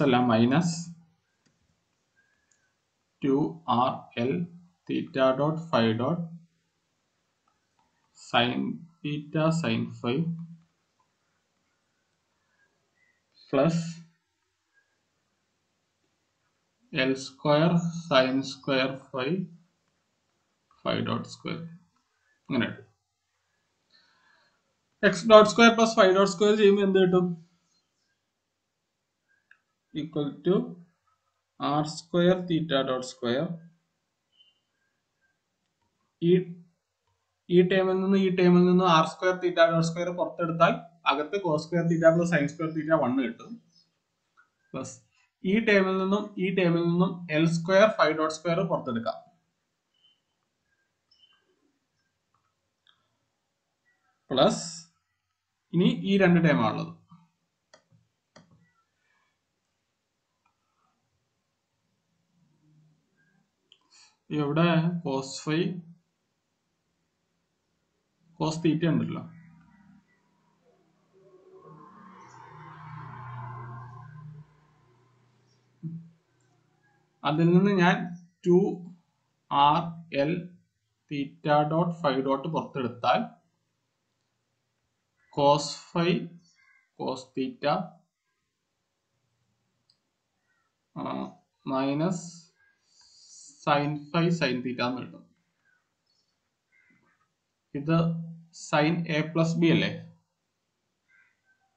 അല്ല minus 2RL theta dot phi dot sine theta sine phi plus l square sine square phi dot square. അങ്ങനെ x dot square plus phi dot square ചെയ്യുമ്പോൾ എന്ത് കിട്ടും? Equal to r square theta dot square. ഈ ടേമിൽ നിന്ന് r square theta dot square പുറത്തെടുത്താൽ അകത്ത് cos square theta plus sine square theta 1 കിട്ടും. പ്ലസ് ഈ ടേമിൽ നിന്നും L square phi dot square പുറത്തെടുക്കാം. പ്ലസ് ഇനി ഈ രണ്ട് ടേമാണുള്ളത്. ഇവിടെ കോസ് ഫൈ കോസ് തീറ്റ ഉണ്ടല്ലോ, അതിൽ നിന്ന് ഞാൻ 2RL theta dot five dot പുറത്തെടുത്താൽ cos phi cos theta minus sine phi sine theta എന്ന് കിട്ടും. ഇത് സൈൻ എ പ്ലസ് ബി അല്ലേ,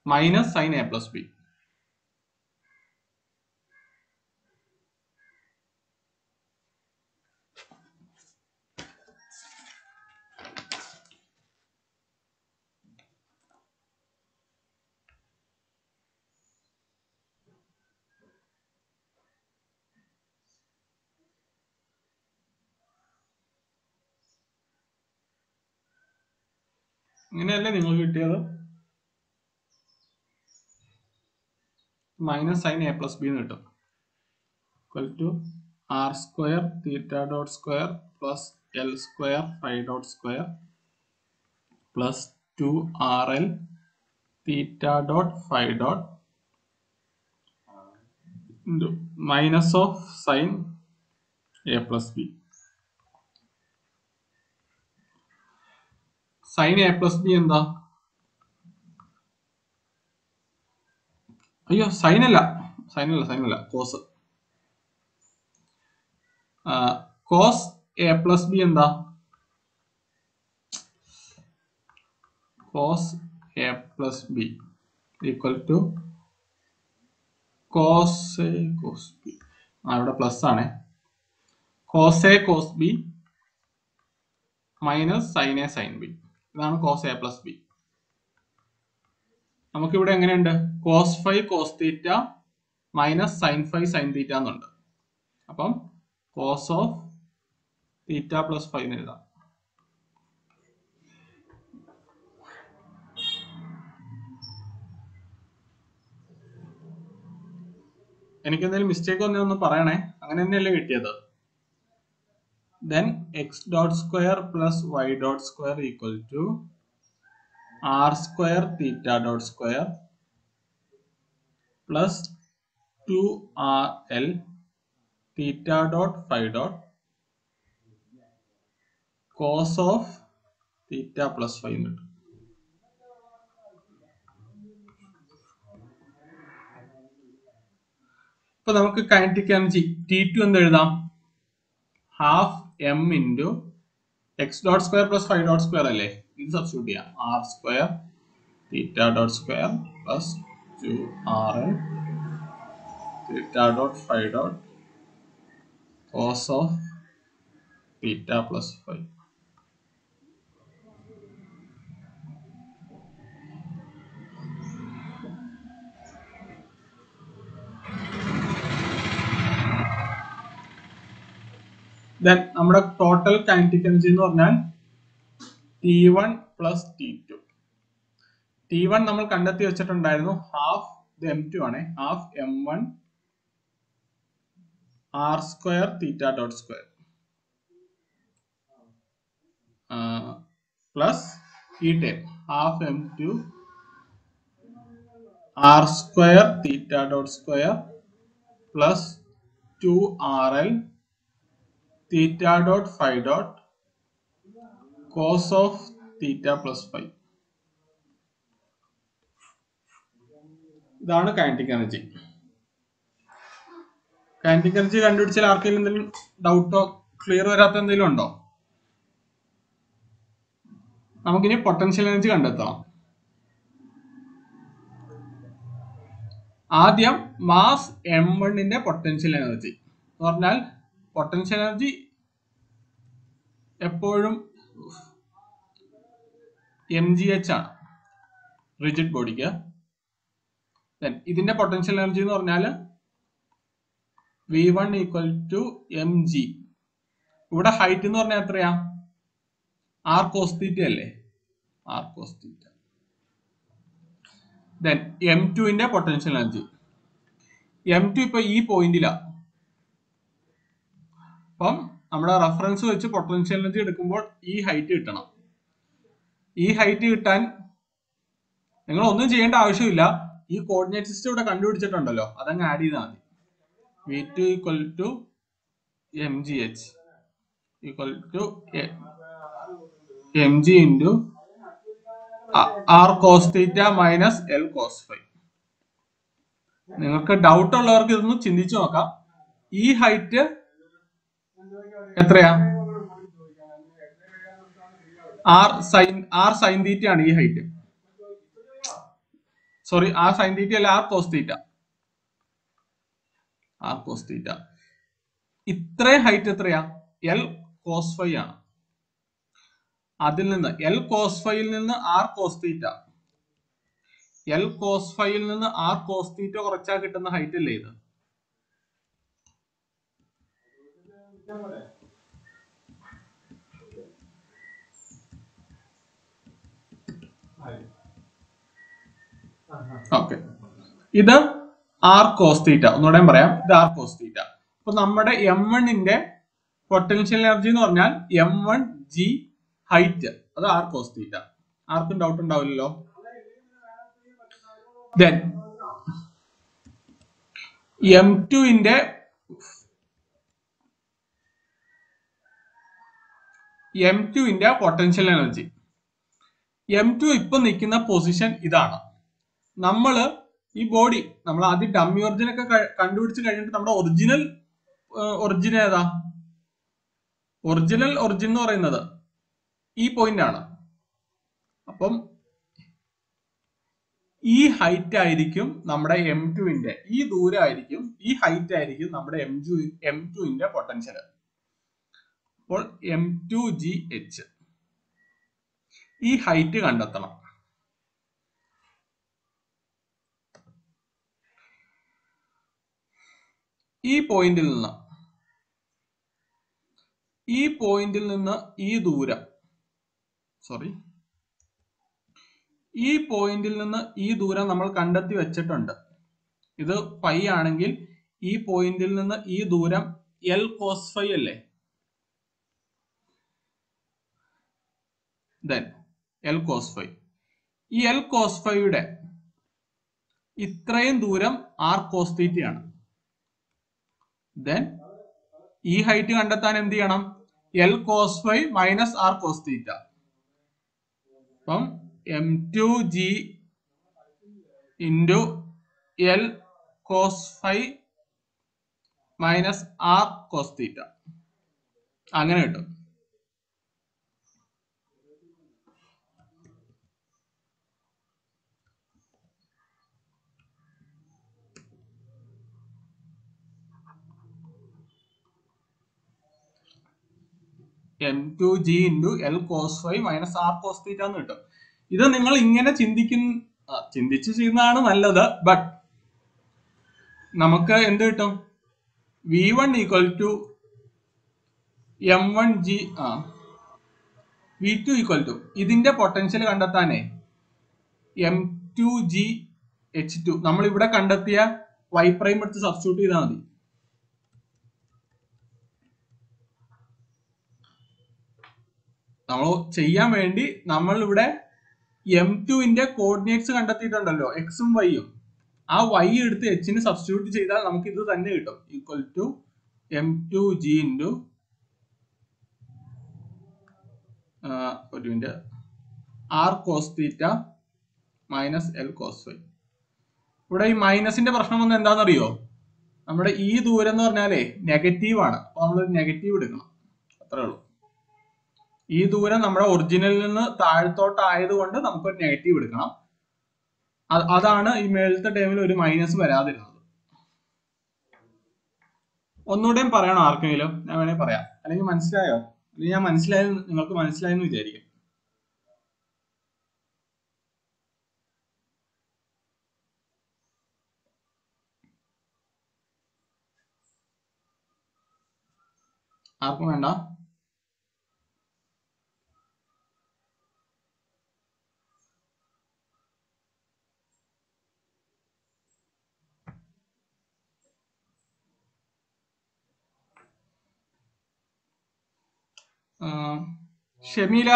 minus sine a plus b. ഇങ്ങനെയല്ലേ നിങ്ങൾക്ക് കിട്ടിയത്? Minus sine a plus b എന്ന് കിട്ടും. Equal to r square theta dot square plus l square phi dot square plus 2RL theta dot five dot minus of sine a plus b. Sine a plus b എന്താ? അയ്യോ സൈനല്ല cos. Cos a plus b എന്താ? Cos a plus b equal to cos a cos b. ഇവിടെ plus ആണ്. Cos a cos b minus sine a sine b. ഇതാണ് cos a plus b. നമുക്കിവിടെ എങ്ങനെയുണ്ട്? Cos phi cos theta minus sine phi sine theta എന്നുണ്ട്. അപ്പം cos of theta plus phi എന്ന് എഴുതാം. എനിക്ക് എന്തെങ്കിലും മിസ്റ്റേക്ക് ഒന്നും പറയണേ. അങ്ങനെ തന്നെയല്ലേ കിട്ടിയത്? Then x dot square plus y dot square equal to r square theta dot square plus 2RL theta dot phi dot cos of theta plus phi. ഇപ്പൊ നമുക്ക് കൈനറ്റിക് എനർജി T2 എന്ത് എഴുതാം? Half m into x dot square plus phi dot square അല്ലേ? ഇത് substitute ചെയ്യാം. R square theta dot square plus 2RL theta dot five dot cos of theta plus phi. Then നമ്മുടെ total kinetic energy എന്ന് പറഞ്ഞാൽ T1 plus T2. T1 നമ്മൾ കണ്ടെത്തി വെച്ചിട്ടുണ്ടായിരുന്നു, half ഇത് M2 ആണ്, half M1 r square theta dot square plus ഈ time half M2 r square theta dot square plus 2RL theta dot five dot cos of theta plus phi. ഇതാണ് kinetic energy. Kinetic energy കണ്ടുപിടിച്ചാൽ ആർക്കെങ്കിലും എന്തെങ്കിലും ഡൗട്ടോ clear വരാത്ത എന്തെങ്കിലും ഉണ്ടോ? നമുക്കിനി potential energy കണ്ടെത്തണം. ആദ്യം മാസ് M1ന്റെ പൊട്ടൻഷ്യൽ എനർജി എന്ന് പറഞ്ഞാൽ പൊട്ടൻഷ്യൽ എനർജി എപ്പോഴും mgh ആണ് റിജിഡ് ബോഡിക്ക്. ഇതിന്റെ പൊട്ടൻഷ്യൽ എനർജി എന്ന് പറഞ്ഞാൽ V1 ഈക്വൽ ടു mg. ഇവിടെ ഹൈറ്റ് എന്ന് പറഞ്ഞാൽ എത്രയാ? ആർ കോസ് തീറ്റ അല്ലേ? ആർ കോസ് തീറ്റ. ദെൻ M2 ന്റെ പൊട്ടൻഷ്യൽ എനർജി. M2 ഇപ്പൊ ഈ പോയിന്റിലാ. അപ്പം നമ്മുടെ റെഫറൻസ് വെച്ച് പൊട്ടൻഷ്യൽ എനർജി എടുക്കുമ്പോൾ ഈ ഹൈറ്റ് കിട്ടണം. ഈ ഹൈറ്റ് കിട്ടാൻ നിങ്ങൾ ഒന്നും ചെയ്യേണ്ട ആവശ്യമില്ല. ഈ കോർഡിനേറ്റ് സിസ്റ്റം ഇവിടെ കണ്ടുപിടിച്ചിട്ടുണ്ടല്ലോ, അതങ്ങ് ആഡ് ചെയ്താൽ മതി. V2 equal to mgh equal to mg into R cos theta minus L cos phi. നിങ്ങൾക്ക് ഡൗട്ട് ഉള്ളവർക്ക് ഇതൊന്ന് ചിന്തിച്ചു നോക്കാം. ഈ ഹൈറ്റ് എത്രയാ? ആർ സൈൻ തീറ്റ ആണ് ഈ height. Sorry, r sine theta അല്ല, r cos theta. R cos theta. ഇത്രയും ഹൈറ്റ് എത്രയാ? എൽ കോസ് ഫൈവ് ആണ്. അതിൽ നിന്ന് എൽ കോസ് ഫൈവിൽ നിന്ന് r cos theta, L cos ഫൈവിൽ നിന്ന് ആർ കോസ് തീറ്റ കുറച്ചാൽ കിട്ടുന്ന ഹൈറ്റ് അല്ലേ ഇത്? ഓക്കെ, ഇത് ആർ കോസ് തീറ്റ. ഒന്നുകൂടെ പറയാം, ഇത് ആർ കോസ് തീറ്റ. അപ്പൊ നമ്മുടെ M1ന്റെ പൊട്ടൻഷ്യൽ എനർജി എന്ന് പറഞ്ഞാൽ M1g ഹൈറ്റ്, അത് ആർ കോസ് തീറ്റ. ആർക്കും ഡൗട്ട് ഉണ്ടാവില്ലല്ലോ. Then M2ന്റെ potential energy. M2 ഇപ്പൊ നിൽക്കുന്ന പൊസിഷൻ ഇതാണ്. നമ്മള് ഈ ബോഡി നമ്മൾ ആദ്യം ഡമ്മി ഒറിജിൻ ഒക്കെ കണ്ടുപിടിച്ച് കഴിഞ്ഞിട്ട് നമ്മുടെ ഒറിജിൻ ഏതാ? ഒറിജിനൽ ഒറിജിൻ എന്ന് പറയുന്നത് ഈ പോയിന്റ് ആണ്. അപ്പം ഈ ഹൈറ്റ് ആയിരിക്കും നമ്മുടെ M2ന്റെ, ഈ ദൂരമായിരിക്കും, ഈ ഹൈറ്റ് ആയിരിക്കും നമ്മുടെ M2ന്റെ പൊട്ടൻഷ്യൽ. അപ്പോൾ M2gh ഈ ഹൈറ്റ് കണ്ടെത്തണം. ഈ പോയിന്റിൽ നിന്ന് ഈ ദൂരം, സോറി, ഈ പോയിന്റിൽ നിന്ന് ഈ ദൂരം നമ്മൾ കണ്ടെത്തി വെച്ചിട്ടുണ്ട്. ഇത് പൈ ആണെങ്കിൽ ഈ പോയിന്റിൽ നിന്ന് ഈ ദൂരം എൽ കോസ് ഫൈ അല്ലേ? Then L cos phi. ഈ എൽ കോസ് ഫൈയുടെ ഇത്രയും ദൂരം ആർ കോസ് തീറ്റയാണ്. ദെൻ ഈ ഹൈറ്റ് കണ്ടെത്താൻ എന്ത് ചെയ്യണം? L cos phi minus R cos theta. അപ്പം M2g into L cos phi minus R cos theta അങ്ങനെ കിട്ടും. m2g into L cos phi minus R cos theta എന്ന് കിട്ടും. ഇത് നിങ്ങൾ ഇങ്ങനെ ചിന്തിച്ച് ചെയ്യുന്നതാണ് നല്ലത്. ബട്ട് നമുക്ക് എന്ത് കിട്ടും? v1 equal to m1g v2 equal to ഇതിന്റെ പൊട്ടൻഷ്യൽ കണ്ടെത്താനേ m2g h2 നമ്മൾ ഇവിടെ കണ്ടെത്തിയ y പ്രൈം എടുത്ത് സബ്സ്റ്റിറ്റ്യൂട്ട് ചെയ്താൽ മതി. നമ്മൾ ചെയ്യാൻ വേണ്ടി നമ്മൾ ഇവിടെ m2ന്റെ കോർഡിനേറ്റ്സ് കണ്ടെത്തിയിട്ടുണ്ടല്ലോ, എക്സും വൈയും. ആ y എടുത്ത് h സബ്സ്റ്റിറ്റ്യൂട്ട് ചെയ്താൽ നമുക്ക് ഇത് തന്നെ കിട്ടും. Equal to m2g into R cos theta minus L cos phi. ഇവിടെ ഈ മൈനസിന്റെ പ്രശ്നം വന്ന് എന്താണെന്നറിയോ? നമ്മുടെ ഈ ദൂരം എന്ന് പറഞ്ഞാലേ നെഗറ്റീവ് ആണ്. അപ്പൊ നമ്മൾ നെഗറ്റീവ് എടുക്കണം, അത്രേ ഉള്ളൂ. ഈ ദൂരം നമ്മുടെ ഒറിജിനലിൽ നിന്ന് താഴത്തോട്ടായത് കൊണ്ട് നമുക്കൊരു നെഗറ്റീവ് എടുക്കണം. അതാണ് ഈ മേളത്തെ ടൈമിൽ ഒരു മൈനസ് വരാതിരുന്നത്. ഒന്നുകൂടെയും പറയണോ ആർക്കെങ്കിലും? ഞാൻ വേണേ പറയാം, അല്ലെങ്കിൽ മനസ്സിലായോ? അല്ലെങ്കിൽ ഞാൻ നിങ്ങൾക്ക് മനസ്സിലായെന്ന് വിചാരിക്കും. ആർക്കും വേണ്ട? ഷമീല,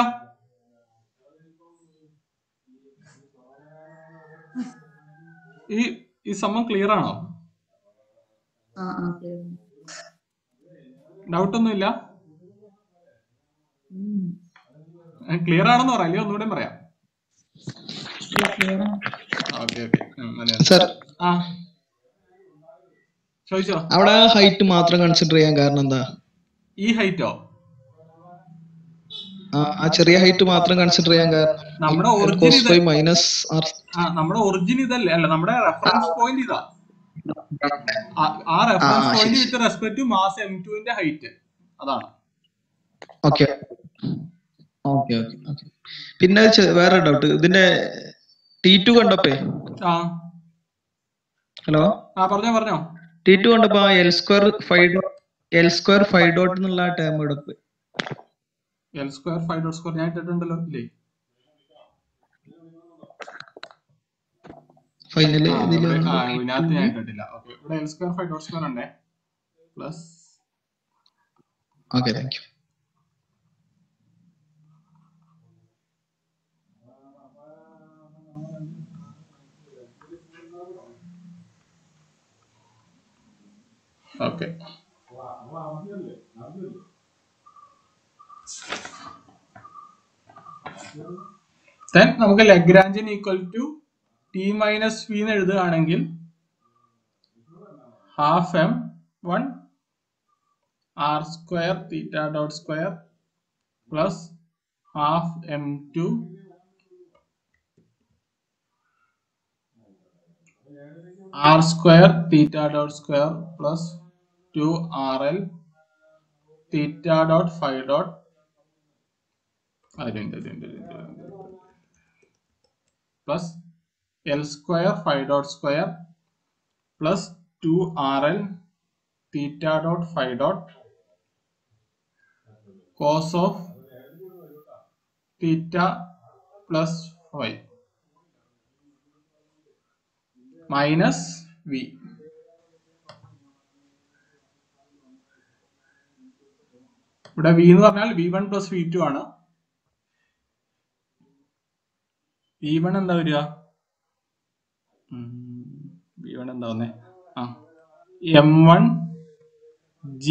ഈ സംഭവം ക്ലിയർ ആണോ? ഡൗട്ട് ഒന്നുമില്ല? ക്ലിയർ ആണെന്ന് പറയാം, അല്ലെങ്കിൽ ഒന്നുകൂടെ പറയാം. ഓക്കെ സർ, ചോദിച്ചോ. അവിടെ ഹൈറ്റ് മാത്രം കൺസിഡർ ചെയ്യാൻ കാരണം എന്താ? ഈ ഹൈറ്റോ? ആ ചെറിയ ഹൈറ്റ് മാത്രം കൺസിഡർ ചെയ്യാൻ കാരണം നമ്മുടെ ഒറിജിൻ ഇതല്ലേ? അല്ല, നമ്മുടെ റെഫറൻസ് പോയിന്റ് ഇതാ. ആ reference point with respect to mass m2ന്റെ ഹൈറ്റ് അതാണ്. ഓക്കെ. പിന്നെ വേറെ ഡൗട്ട്, ഇതിന്റെ T2 കണ്ടപ്പോ ഹലോ പറഞ്ഞോ T2 കണ്ടപ്പോ എൽ സ്ക്വയർ ഫൈവ് ഡോട്ട് എന്നുള്ള ടേം എടുപ്പ് l square phi dot square ഞാൻ ഇട്ടിട്ടുണ്ടല്ലോ ഇല്ലേ? ഫൈനല് ഇതിനകത്ത് ഞാൻ ഇട്ടിട്ടില്ല. ഓക്കെ, ഇവിടെ l square phi dot square ഉണ്ടേ plus. Okay, thank you. Okay, നമുക്ക് Lagrangian equal to T minus V എന്ന് എഴുതുകയാണെങ്കിൽ half m1 r square theta dot square plus half m2 r square theta dot square plus 2rl theta dot five dot plus l square phi dot square plus 2rl theta dot five dot cos of theta plus five minus V. ഇവിടെ V എന്ന് പറഞ്ഞാൽ v1 plus v2 ആണ്. v1 എന്താ വരിക? v1 എന്താ വന്നേ? m1 g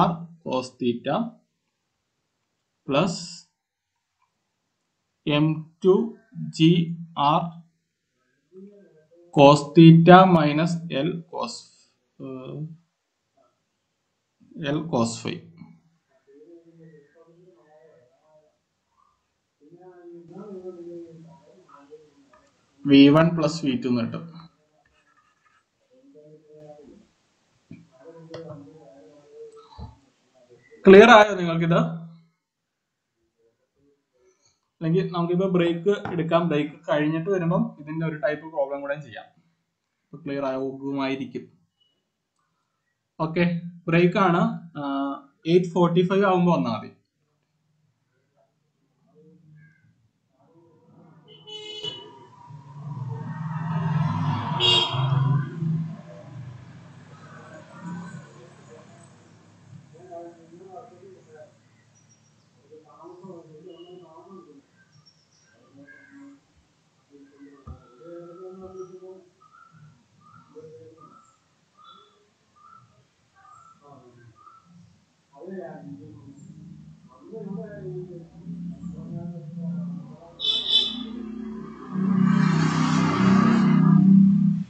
r cos theta plus m2 g r cos theta minus l cos L cos phi. V1 plus V2 എന്ന് കിട്ടും. ക്ലിയർ ആയോ നിങ്ങൾക്കിത്? അല്ലെങ്കിൽ നമുക്കിപ്പോ ബ്രേക്ക് എടുക്കാം. ബ്രേക്ക് കഴിഞ്ഞിട്ട് വരുമ്പം ഇതിന്റെ ഒരു ടൈപ്പ് പ്രോബ്ലം കൂടെ ചെയ്യാം. ക്ലിയർ ആകുമായിരിക്കും. ഓക്കെ, ബ്രേക്ക് ആണ്. 8:45 ആകുമ്പോൾ വന്നാൽ മതി.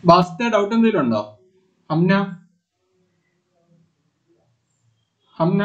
ബാസ്ത ഡൗട്ട് എന്തെങ്കിലും ഉണ്ടോ? ഹംന ഹംന